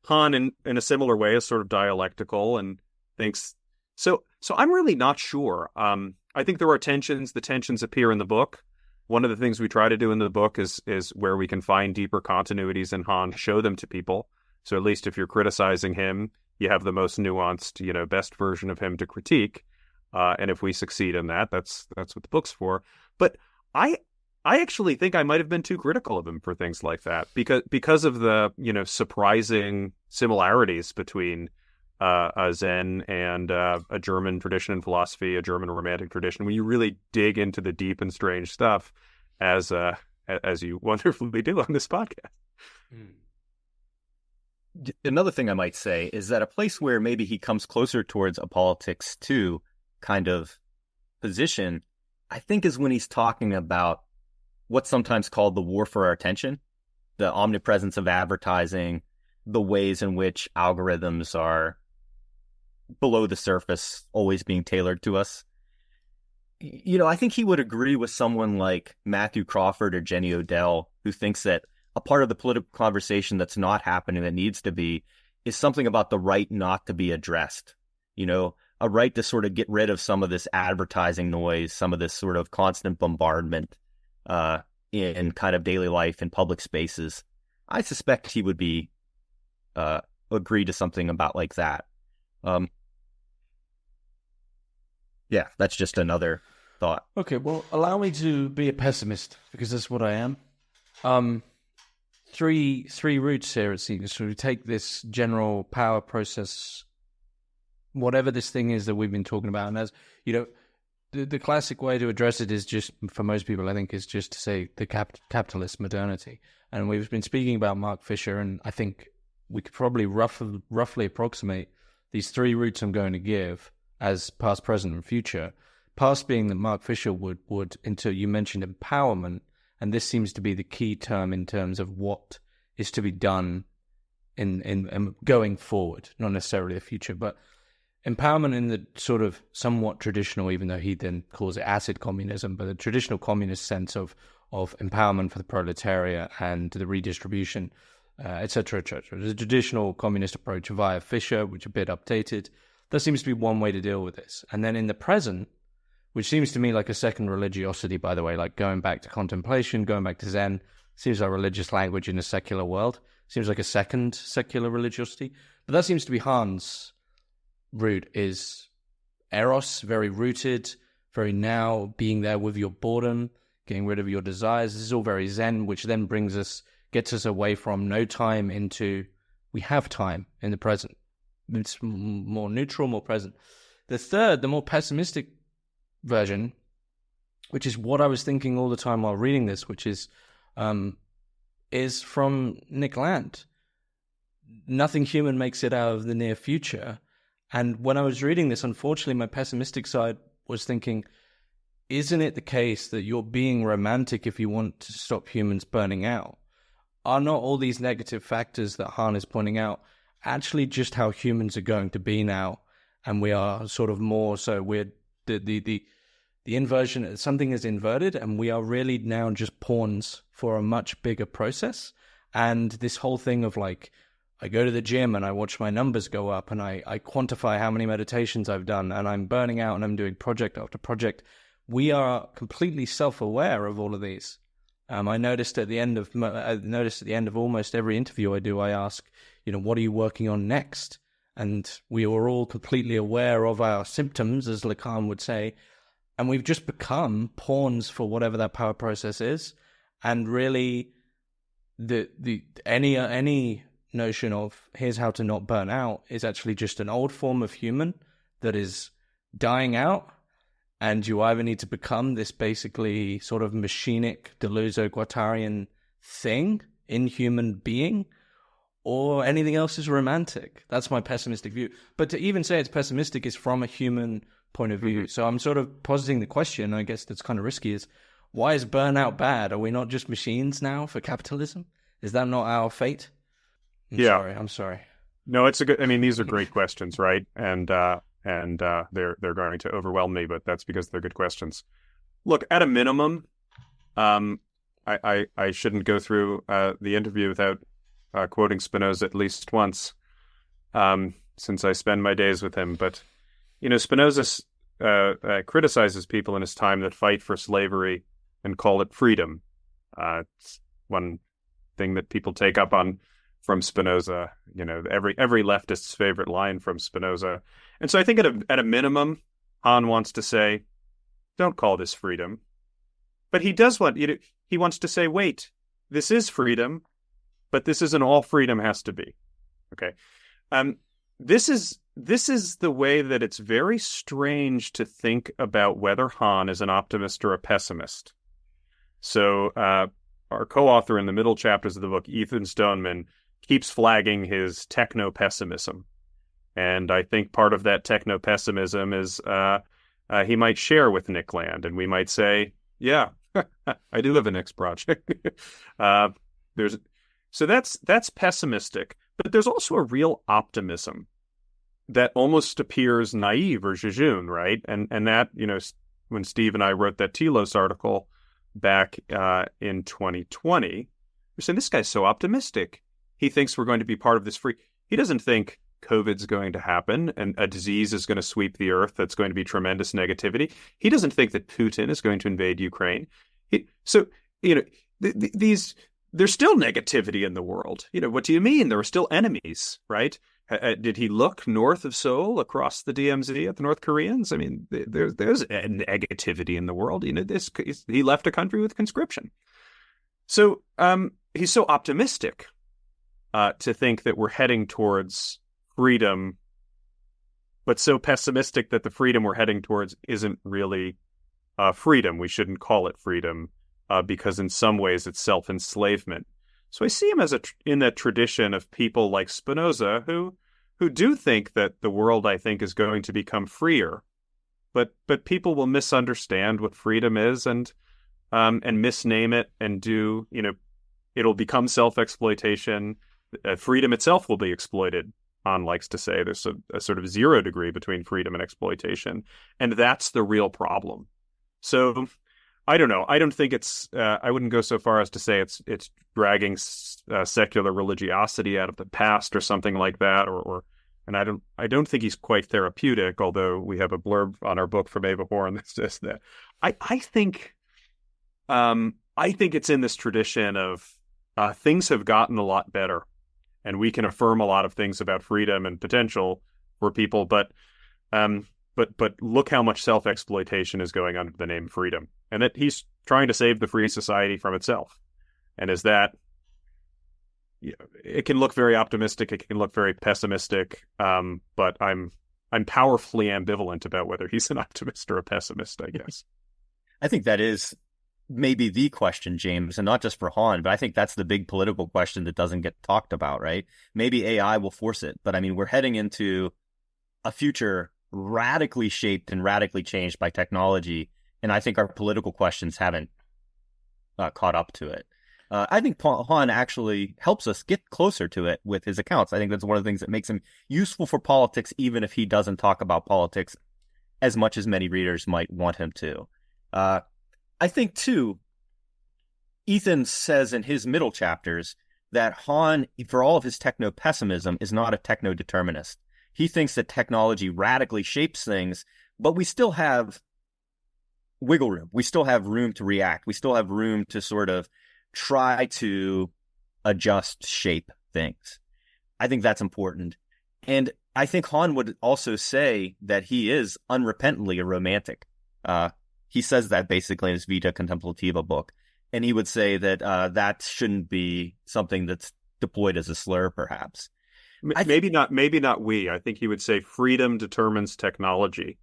Han in a similar way is sort of dialectical and thinks. So I'm really not sure. I think there are tensions. The tensions appear in the book. One of the things we try to do in the book is where we can find deeper continuities in Han, show them to people. So at least if you're criticizing him, you have the most nuanced, best version of him to critique. And if we succeed in that, that's what the book's for. But I actually think I might have been too critical of him for things like that because of the, surprising similarities between a Zen and a German tradition in philosophy, a German romantic tradition. When you really dig into the deep and strange stuff, as you wonderfully do on this podcast. Another thing I might say is that a place where maybe he comes closer towards a politics too kind of position, I think, is when he's talking about what's sometimes called the war for our attention, the omnipresence of advertising, the ways in which algorithms are below the surface, always being tailored to us. I think he would agree with someone like Matthew Crawford or Jenny Odell, who thinks that a part of the political conversation that's not happening that needs to be is something about the right not to be addressed. A right to sort of get rid of some of this advertising noise, some of this sort of constant bombardment in kind of daily life in public spaces. I suspect he would be agree to something about like that. Yeah, that's just another thought. Okay, well, allow me to be a pessimist, because that's what I am. Three routes here, it seems. So we take this general power process, whatever this thing is that we've been talking about, and as the classic way to address it is just, for most people, I think, is just to say the capitalist modernity. And we've been speaking about Mark Fisher, and I think we could probably roughly approximate these three routes I'm going to give as past, present, and future. Past being that Mark Fisher would until you mentioned empowerment, and this seems to be the key term in terms of what is to be done in going forward, not necessarily the future, but empowerment in the sort of somewhat traditional, even though he then calls it acid communism, but the traditional communist sense of empowerment for the proletariat and the redistribution, etc., etc. The traditional communist approach via Fisher, which is a bit updated. That seems to be one way to deal with this. And then in the present, which seems to me like a second religiosity, by the way, like going back to contemplation, going back to Zen, seems like religious language in a secular world. Seems like a second secular religiosity. But that seems to be Han's route, is eros, very rooted, very now, being there with your boredom, getting rid of your desires. This is all very Zen, which then gets us away from no time into we have time in the present. It's more neutral, more present. The third, the more pessimistic version, which is what I was thinking all the time while reading this, which is from Nick Land. Nothing human makes it out of the near future. And when I was reading this, unfortunately, my pessimistic side was thinking, isn't it the case that you're being romantic if you want to stop humans burning out? Are not all these negative factors that Han is pointing out actually just how humans are going to be now? And we are sort of more so we're the inversion, something is inverted, and we are really now just pawns for a much bigger process. And this whole thing of like, I go to the gym and I watch my numbers go up and I quantify how many meditations I've done and I'm burning out and I'm doing project after project. We are completely self-aware of all of these. I noticed at the end of almost every interview I do, I ask, what are you working on next? and we were all completely aware of our symptoms, as Lacan would say, and we've just become pawns for whatever that power process is. And really, any notion of here's how to not burn out is actually just an old form of human that is dying out, and you either need to become this basically sort of machinic Deleuze-Guattarian thing, inhuman being, or anything else is romantic. That's my pessimistic view. But to even say it's pessimistic is from a human point of view. So I'm sort of positing the question, I guess that's kind of risky, is why is burnout bad? Are we not just machines now for capitalism? Is that not our fate? I'm sorry. No, it's a good. I mean, these are great questions, right? And they're going to overwhelm me, but that's because they're good questions. Look, at a minimum, I shouldn't go through the interview without quoting Spinoza at least once, since I spend my days with him. But Spinoza criticizes people in his time that fight for slavery and call it freedom. It's one thing that people take up on from Spinoza. Every leftist's favorite line from Spinoza. And so I think at a minimum, Han wants to say, don't call this freedom. But he does he wants to say, wait, this is freedom, but this isn't all freedom has to be. Okay. This is the way that it's very strange to think about whether Han is an optimist or a pessimist. So our co-author in the middle chapters of the book, Ethan Stoneman, keeps flagging his techno-pessimism. And I think part of that techno-pessimism is he might share with Nick Land, and we might say, yeah, I do have a next project. So that's pessimistic, but there's also a real optimism that almost appears naive or jejune, right? And that, when Steve and I wrote that Telos article back in 2020, we're saying this guy's so optimistic. He thinks we're going to be part of this free. He doesn't think COVID's going to happen and a disease is going to sweep the earth that's going to be tremendous negativity. He doesn't think that Putin is going to invade Ukraine. There's still negativity in the world. What do you mean? There are still enemies, right? Did he look north of Seoul across the DMZ at the North Koreans? I mean, there's negativity in the world. He left a country with conscription. So he's so optimistic to think that we're heading towards freedom, but so pessimistic that the freedom we're heading towards isn't really freedom. We shouldn't call it freedom because in some ways it's self-enslavement. So I see him as in that tradition of people like Spinoza who do think that the world, I think, is going to become freer, but people will misunderstand what freedom is and misname it and it'll become self-exploitation. Freedom itself will be exploited. Han likes to say there's a sort of 0 degree between freedom and exploitation, and that's the real problem. So I don't know. I don't think it's. I wouldn't go so far as to say it's dragging secular religiosity out of the past or something like that. And I don't think he's quite therapeutic. Although we have a blurb on our book from Eva Horn that says that. I think it's in this tradition of things have gotten a lot better, and we can affirm a lot of things about freedom and potential for people, but look how much self-exploitation is going under the name freedom, and that he's trying to save the free society from itself. And as that, it can look very optimistic, it can look very pessimistic, but I'm powerfully ambivalent about whether he's an optimist or a pessimist, I guess. I think that is maybe the question, James, and not just for Han, but I think that's the big political question that doesn't get talked about, right? Maybe AI will force it, but I mean, we're heading into a future radically shaped and radically changed by technology, and I think our political questions haven't caught up to it. I think Han actually helps us get closer to it with his accounts. I think that's one of the things that makes him useful for politics, even if he doesn't talk about politics as much as many readers might want him to. I think, too, Ethan says in his middle chapters that Han, for all of his techno-pessimism, is not a techno-determinist. He thinks that technology radically shapes things, but we still have wiggle room. We still have room to react. We still have room to sort of try to adjust, shape things. I think that's important. And I think Han would also say that he is unrepentantly a romantic. He says that basically in his Vita Contemplativa book. And he would say that that shouldn't be something that's deployed as a slur, perhaps. Maybe not we. I think he would say freedom determines technology.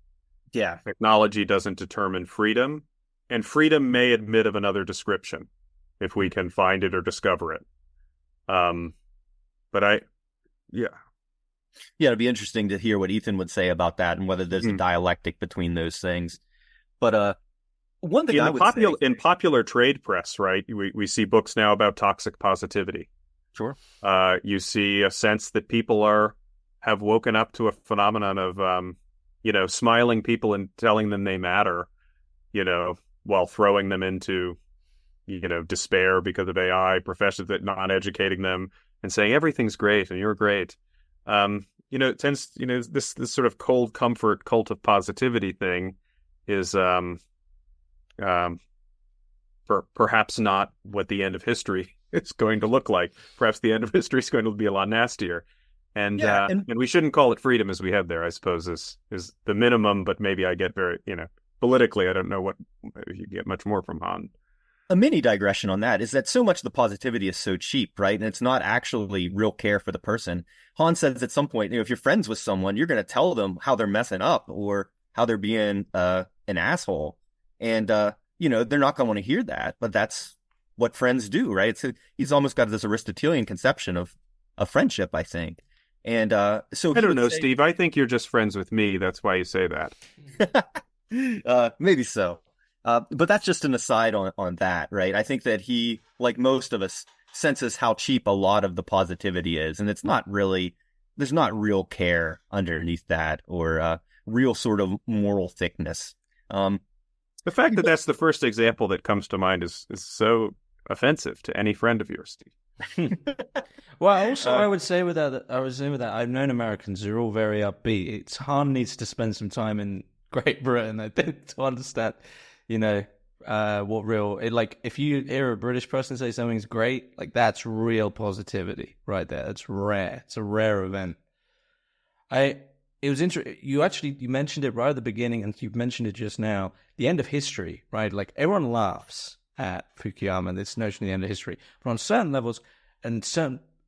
Yeah. Technology doesn't determine freedom, and freedom may admit of another description if we can find it or discover it. Yeah, it'd be interesting to hear what Ethan would say about that and whether there's a dialectic between those things. But one thing in popular trade press, right? We see books now about toxic positivity. Sure. You see a sense that people have woken up to a phenomenon of smiling people and telling them they matter, while throwing them into despair because of AI, professions that not educating them and saying everything's great and you're great. It tends, this sort of cold comfort cult of positivity thing is perhaps not what the end of history is going to look like. Perhaps the end of history is going to be a lot nastier. And we shouldn't call it freedom as we head there, I suppose, is the minimum, but maybe I get very, politically, I don't know what you get much more from Han. A mini digression on that is that so much of the positivity is so cheap, right? And it's not actually real care for the person. Han says at some point, if you're friends with someone, you're going to tell them how they're messing up or how they're being an asshole. And, they're not going to want to hear that, but that's what friends do, right? So he's almost got this Aristotelian conception of friendship, I think. And so I don't know, Steve. I think you're just friends with me. That's why you say that. Maybe so. But that's just an aside on that, right? I think that he, like most of us, senses how cheap a lot of the positivity is. And it's not really, there's not real care underneath that or real sort of moral thickness. The fact that that's the first example that comes to mind is so offensive to any friend of yours, Steve. Well, also, I would say with that, I've known Americans who are all very upbeat. It's Han needs to spend some time in Great Britain, I think, to understand, what real, if you hear a British person say something's great, that's real positivity right there. It's rare. It's a rare event. It was interesting. You mentioned it right at the beginning, and you've mentioned it just now. The end of history, right? Everyone laughs at Fukuyama, this notion of the end of history. But on certain levels, and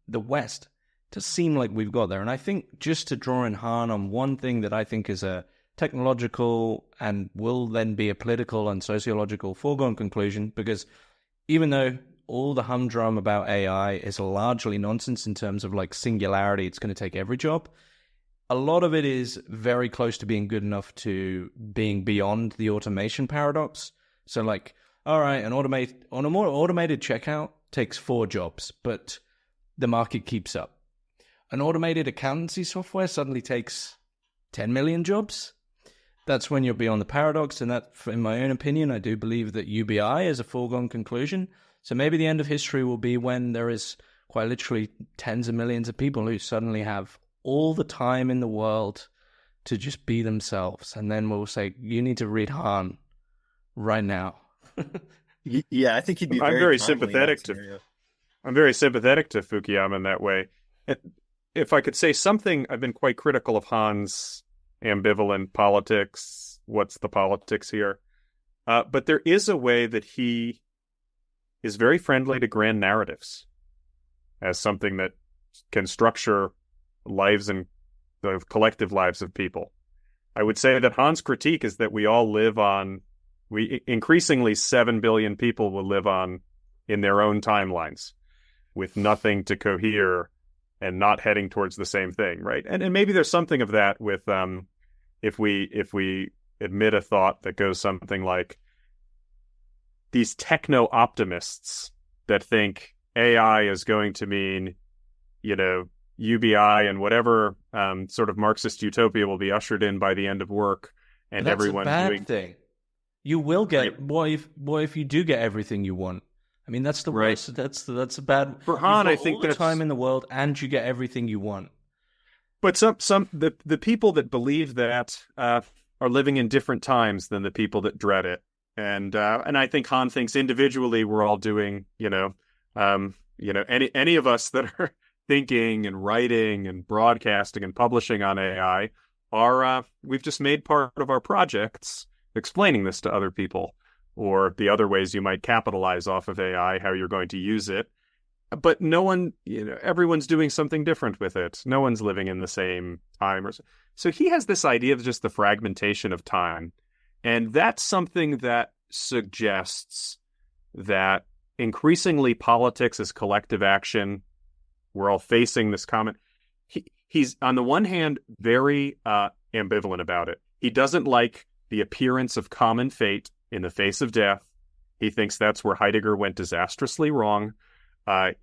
the West, it does seem like we've got there. And I think just to draw in Han on one thing that I think is a technological and will then be a political and sociological foregone conclusion, because even though all the humdrum about AI is largely nonsense in terms of singularity, it's going to take every job, a lot of it is very close to being good enough to being beyond the automation paradox. So all right, a more automated checkout takes 4 jobs, but the market keeps up. An automated accountancy software suddenly takes 10 million jobs. That's when you're beyond the paradox, and that, in my own opinion, I do believe that UBI is a foregone conclusion. So maybe the end of history will be when there is quite literally tens of millions of people who suddenly have all the time in the world to just be themselves. And then we'll say, you need to read Han right now. Yeah, I think he'd be I'm very sympathetic to Fukuyama in that way. If I could say something, I've been quite critical of Han's ambivalent politics. What's the politics here? But there is a way that he is very friendly to grand narratives as something that can structure lives and the collective lives of people. I would say that Han's critique is that we all live on, increasingly 7 billion people will live on in their own timelines with nothing to cohere and not heading towards the same thing, right? And maybe there's something of that with if we admit a thought that goes something like these techno-optimists that think AI is going to mean, UBI and whatever sort of Marxist utopia will be ushered in by the end of work, and that's everyone a bad doing thing. You will get what if you do get everything you want? I mean, that's the worst. That's a bad. For Han, I think all the time in the world, and you get everything you want. But the people that believe that are living in different times than the people that dread it, and I think Han thinks individually we're all doing any of us that are thinking and writing and broadcasting and publishing on AI are we've just made part of our projects explaining this to other people, or the other ways you might capitalize off of AI, how you're going to use it. But no one, everyone's doing something different with it. No one's living in the same time. So he has this idea of just the fragmentation of time. And that's something that suggests that increasingly politics is collective action. We're all facing this common. He's, on the one hand, very ambivalent about it. He doesn't like the appearance of common fate in the face of death. He thinks that's where Heidegger went disastrously wrong.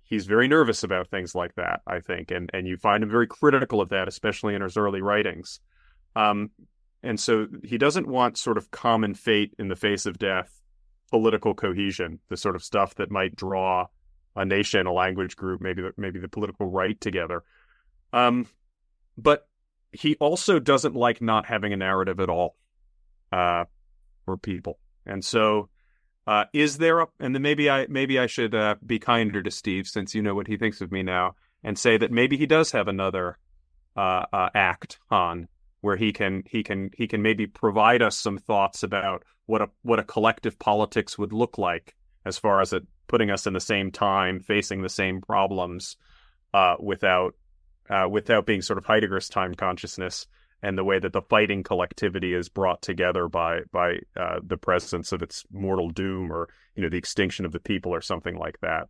He's very nervous about things like that, I think, and you find him very critical of that, especially in his early writings. And so he doesn't want sort of common fate in the face of death, political cohesion, the sort of stuff that might draw a nation, a language group, maybe the political right together. But he also doesn't like not having a narrative at all for people. And so is there and then maybe I should be kinder to Steve, since you know what he thinks of me now, and say that maybe he does have another act, Han, where he can maybe provide us some thoughts about what a collective politics would look like, as far as it putting us in the same time, facing the same problems, without being sort of Heidegger's time consciousness, and the way that the fighting collectivity is brought together by the presence of its mortal doom, or the extinction of the people, or something like that.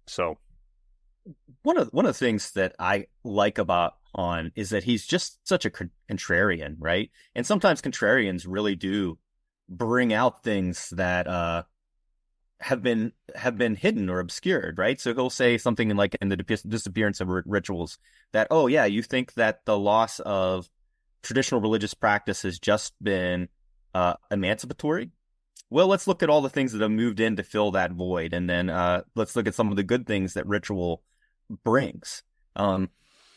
So one of the things that I like about Han is that he's just such a contrarian, right? And sometimes contrarians really do bring out things that have been hidden or obscured, right? So he'll say something in the disappearance of rituals that, oh yeah, you think that the loss of traditional religious practice has just been emancipatory? Well, let's look at all the things that have moved in to fill that void, and then let's look at some of the good things that ritual brings.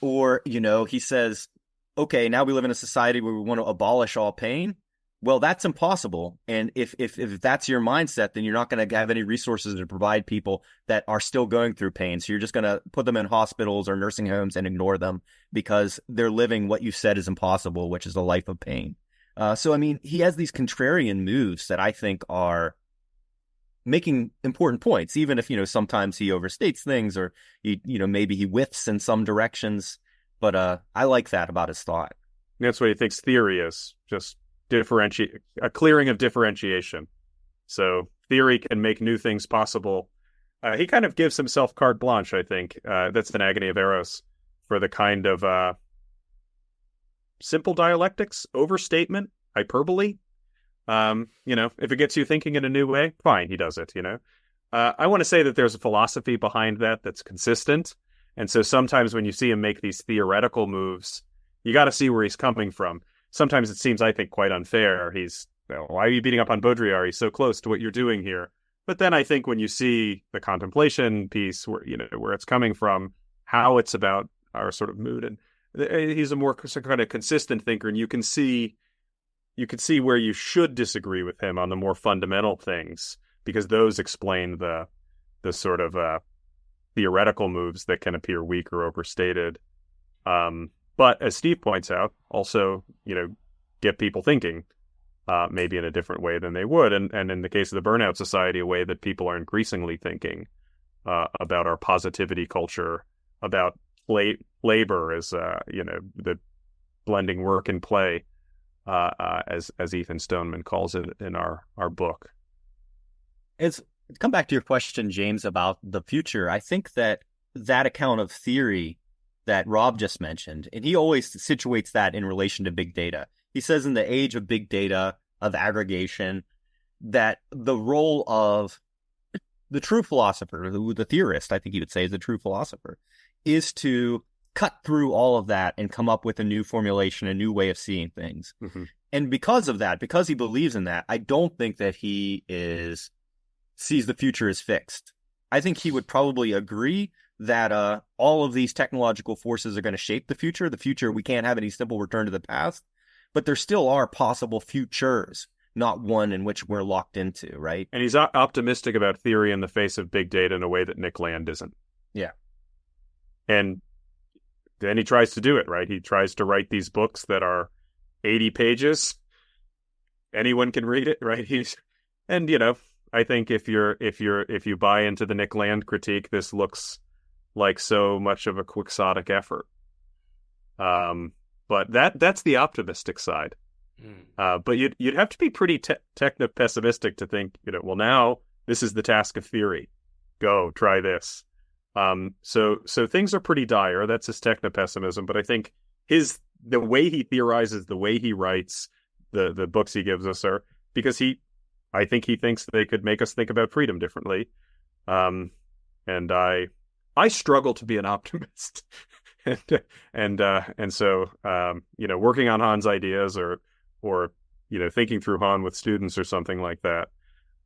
Or he says, okay, now we live in a society where we want to abolish all pain. Well, that's impossible. And if that's your mindset, then you're not going to have any resources to provide people that are still going through pain. So you're just going to put them in hospitals or nursing homes and ignore them because they're living what you said is impossible, which is a life of pain. So, I mean, he has these contrarian moves that I think are making important points, even if, sometimes he overstates things, or maybe he whiffs in some directions. But I like that about his thought. That's what he thinks theory is, just a clearing of differentiation. So theory can make new things possible. He kind of gives himself carte blanche, I think. That's an agony of Eros, for the kind of simple dialectics, overstatement, hyperbole. If it gets you thinking in a new way, fine, he does it, I want to say that there's a philosophy behind that that's consistent. And so sometimes when you see him make these theoretical moves, you got to see where he's coming from. Sometimes it seems, I think, quite unfair. Why are you beating up on Baudrillard? He's so close to what you're doing here. But then I think when you see the contemplation piece, where it's coming from, how it's about our sort of mood, and he's a more kind of consistent thinker, and you can see where you should disagree with him on the more fundamental things, because those explain the sort of theoretical moves that can appear weak or overstated. But as Steve points out, also, get people thinking maybe in a different way than they would. And in the case of the Burnout Society, a way that people are increasingly thinking about our positivity culture, about labor as, the blending work and play, as Ethan Stoneman calls it in our book. It's come back to your question, James, about the future. I think that account of theory that Rob just mentioned, and he always situates that in relation to big data. He says in the age of big data, of aggregation, that the role of the true philosopher, the theorist, I think he would say is the true philosopher, is to cut through all of that and come up with a new formulation, a new way of seeing things. Mm-hmm. And because of that, because he believes in that, I don't think that he sees the future as fixed. I think he would probably agree that all of these technological forces are going to shape the future. The future, we can't have any simple return to the past, but there still are possible futures, not one in which we're locked into, right? And he's optimistic about theory in the face of big data in a way that Nick Land isn't. Yeah. And then he tries to do it, right? He tries to write these books that are 80 pages. Anyone can read it, right? And I think if you buy into the Nick Land critique, this looks like so much of a quixotic effort. But that's the optimistic side. But you'd have to be pretty techno-pessimistic to think, well, now this is the task of theory. Go try this. So things are pretty dire. That's his techno-pessimism. But I think the way he theorizes, the way he writes, the books he gives us are because I think he thinks they could make us think about freedom differently. And I struggle to be an optimist. and so working on Han's ideas or thinking through Han with students or something like that,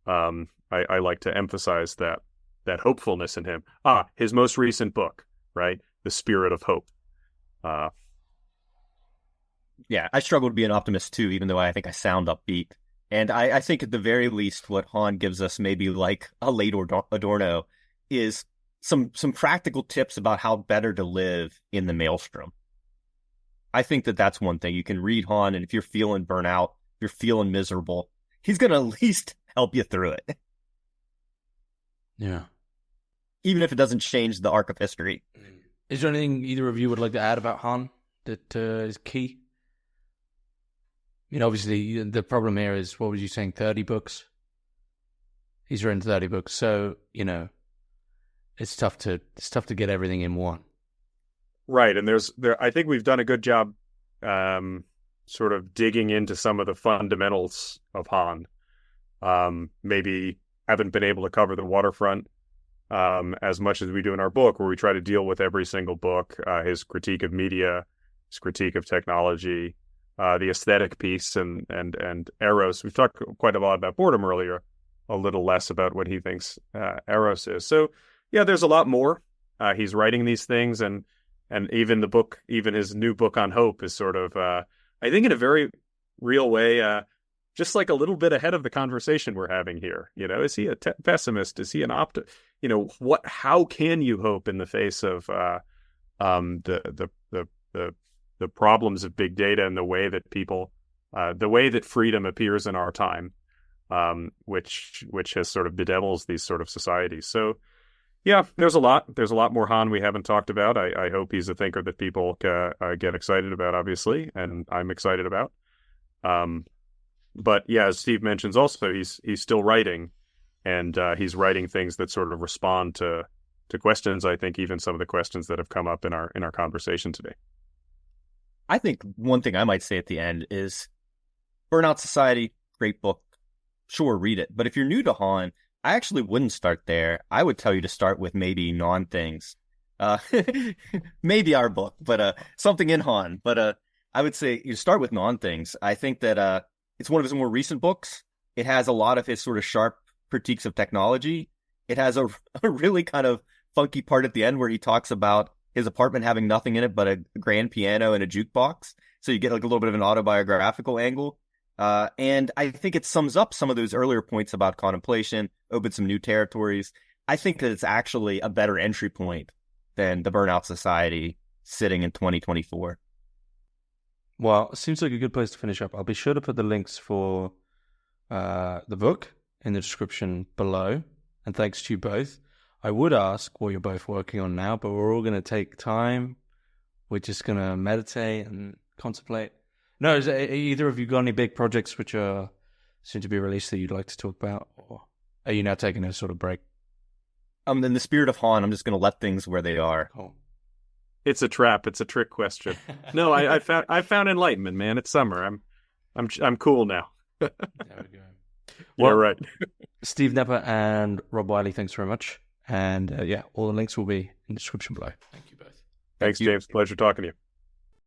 I like to emphasize that hopefulness in him. His most recent book, right? The Spirit of Hope. Yeah, I struggle to be an optimist too, even though I think I sound upbeat. And I think at the very least, what Han gives us, maybe like a late Adorno, is some practical tips about how better to live in the maelstrom. I think that's one thing. You can read Han, and if you're feeling burnout, if you're feeling miserable, he's going to at least help you through it. Yeah. Even if it doesn't change the arc of history. Is there anything either of you would like to add about Han that is key? Obviously, the problem here is, what was you saying, 30 books? He's written 30 books, so, it's tough to get everything in one. Right, and I think we've done a good job sort of digging into some of the fundamentals of Han. Maybe haven't been able to cover the waterfront as much as we do in our book, where we try to deal with every single book, his critique of media, his critique of technology, the aesthetic piece, and Eros. We've talked quite a lot about boredom earlier, a little less about what he thinks Eros is. So, yeah, there's a lot more. He's writing these things, and even his new book on hope is sort of, I think in a very real way, just like a little bit ahead of the conversation we're having here. Is he a pessimist? Is he an optimist? How can you hope in the face of the problems of big data and the way that freedom appears in our time, which has sort of bedevils these sort of societies. So, yeah, there's a lot more Han we haven't talked about. I hope he's a thinker that people get excited about, obviously, and I'm excited about. But yeah, as Steve mentions, also he's still writing, and he's writing things that sort of respond to questions. I think even some of the questions that have come up in our conversation today. I think one thing I might say at the end is Burnout Society, great book. Sure, read it. But if you're new to Han, I actually wouldn't start there. I would tell you to start with maybe non-things. Maybe our book, but something in Han. But I would say you start with non-things. I think that it's one of his more recent books. It has a lot of his sort of sharp critiques of technology. It has a really kind of funky part at the end where he talks about his apartment having nothing in it but a grand piano and a jukebox. So you get like a little bit of an autobiographical angle. And I think it sums up some of those earlier points about contemplation, open some new territories. I think that it's actually a better entry point than the Burnout Society sitting in 2024. Well, it seems like a good place to finish up. I'll be sure to put the links for the book in the description below. And thanks to you both. I would ask what you're both working on now, but we're all going to take time. We're just going to meditate and contemplate. No, either of you got any big projects which are soon to be released that you'd like to talk about? Or are you now taking a sort of break? In the spirit of Han, I'm just going to let things where they are. Cool. It's a trap. It's a trick question. No, I found enlightenment, man. It's summer. I'm cool now. There we go. Well, yeah, right. Steve Knepper and Rob Wyllie, thanks very much. And all the links will be in the description below. Thank you both. Thanks, James. Pleasure talking to you.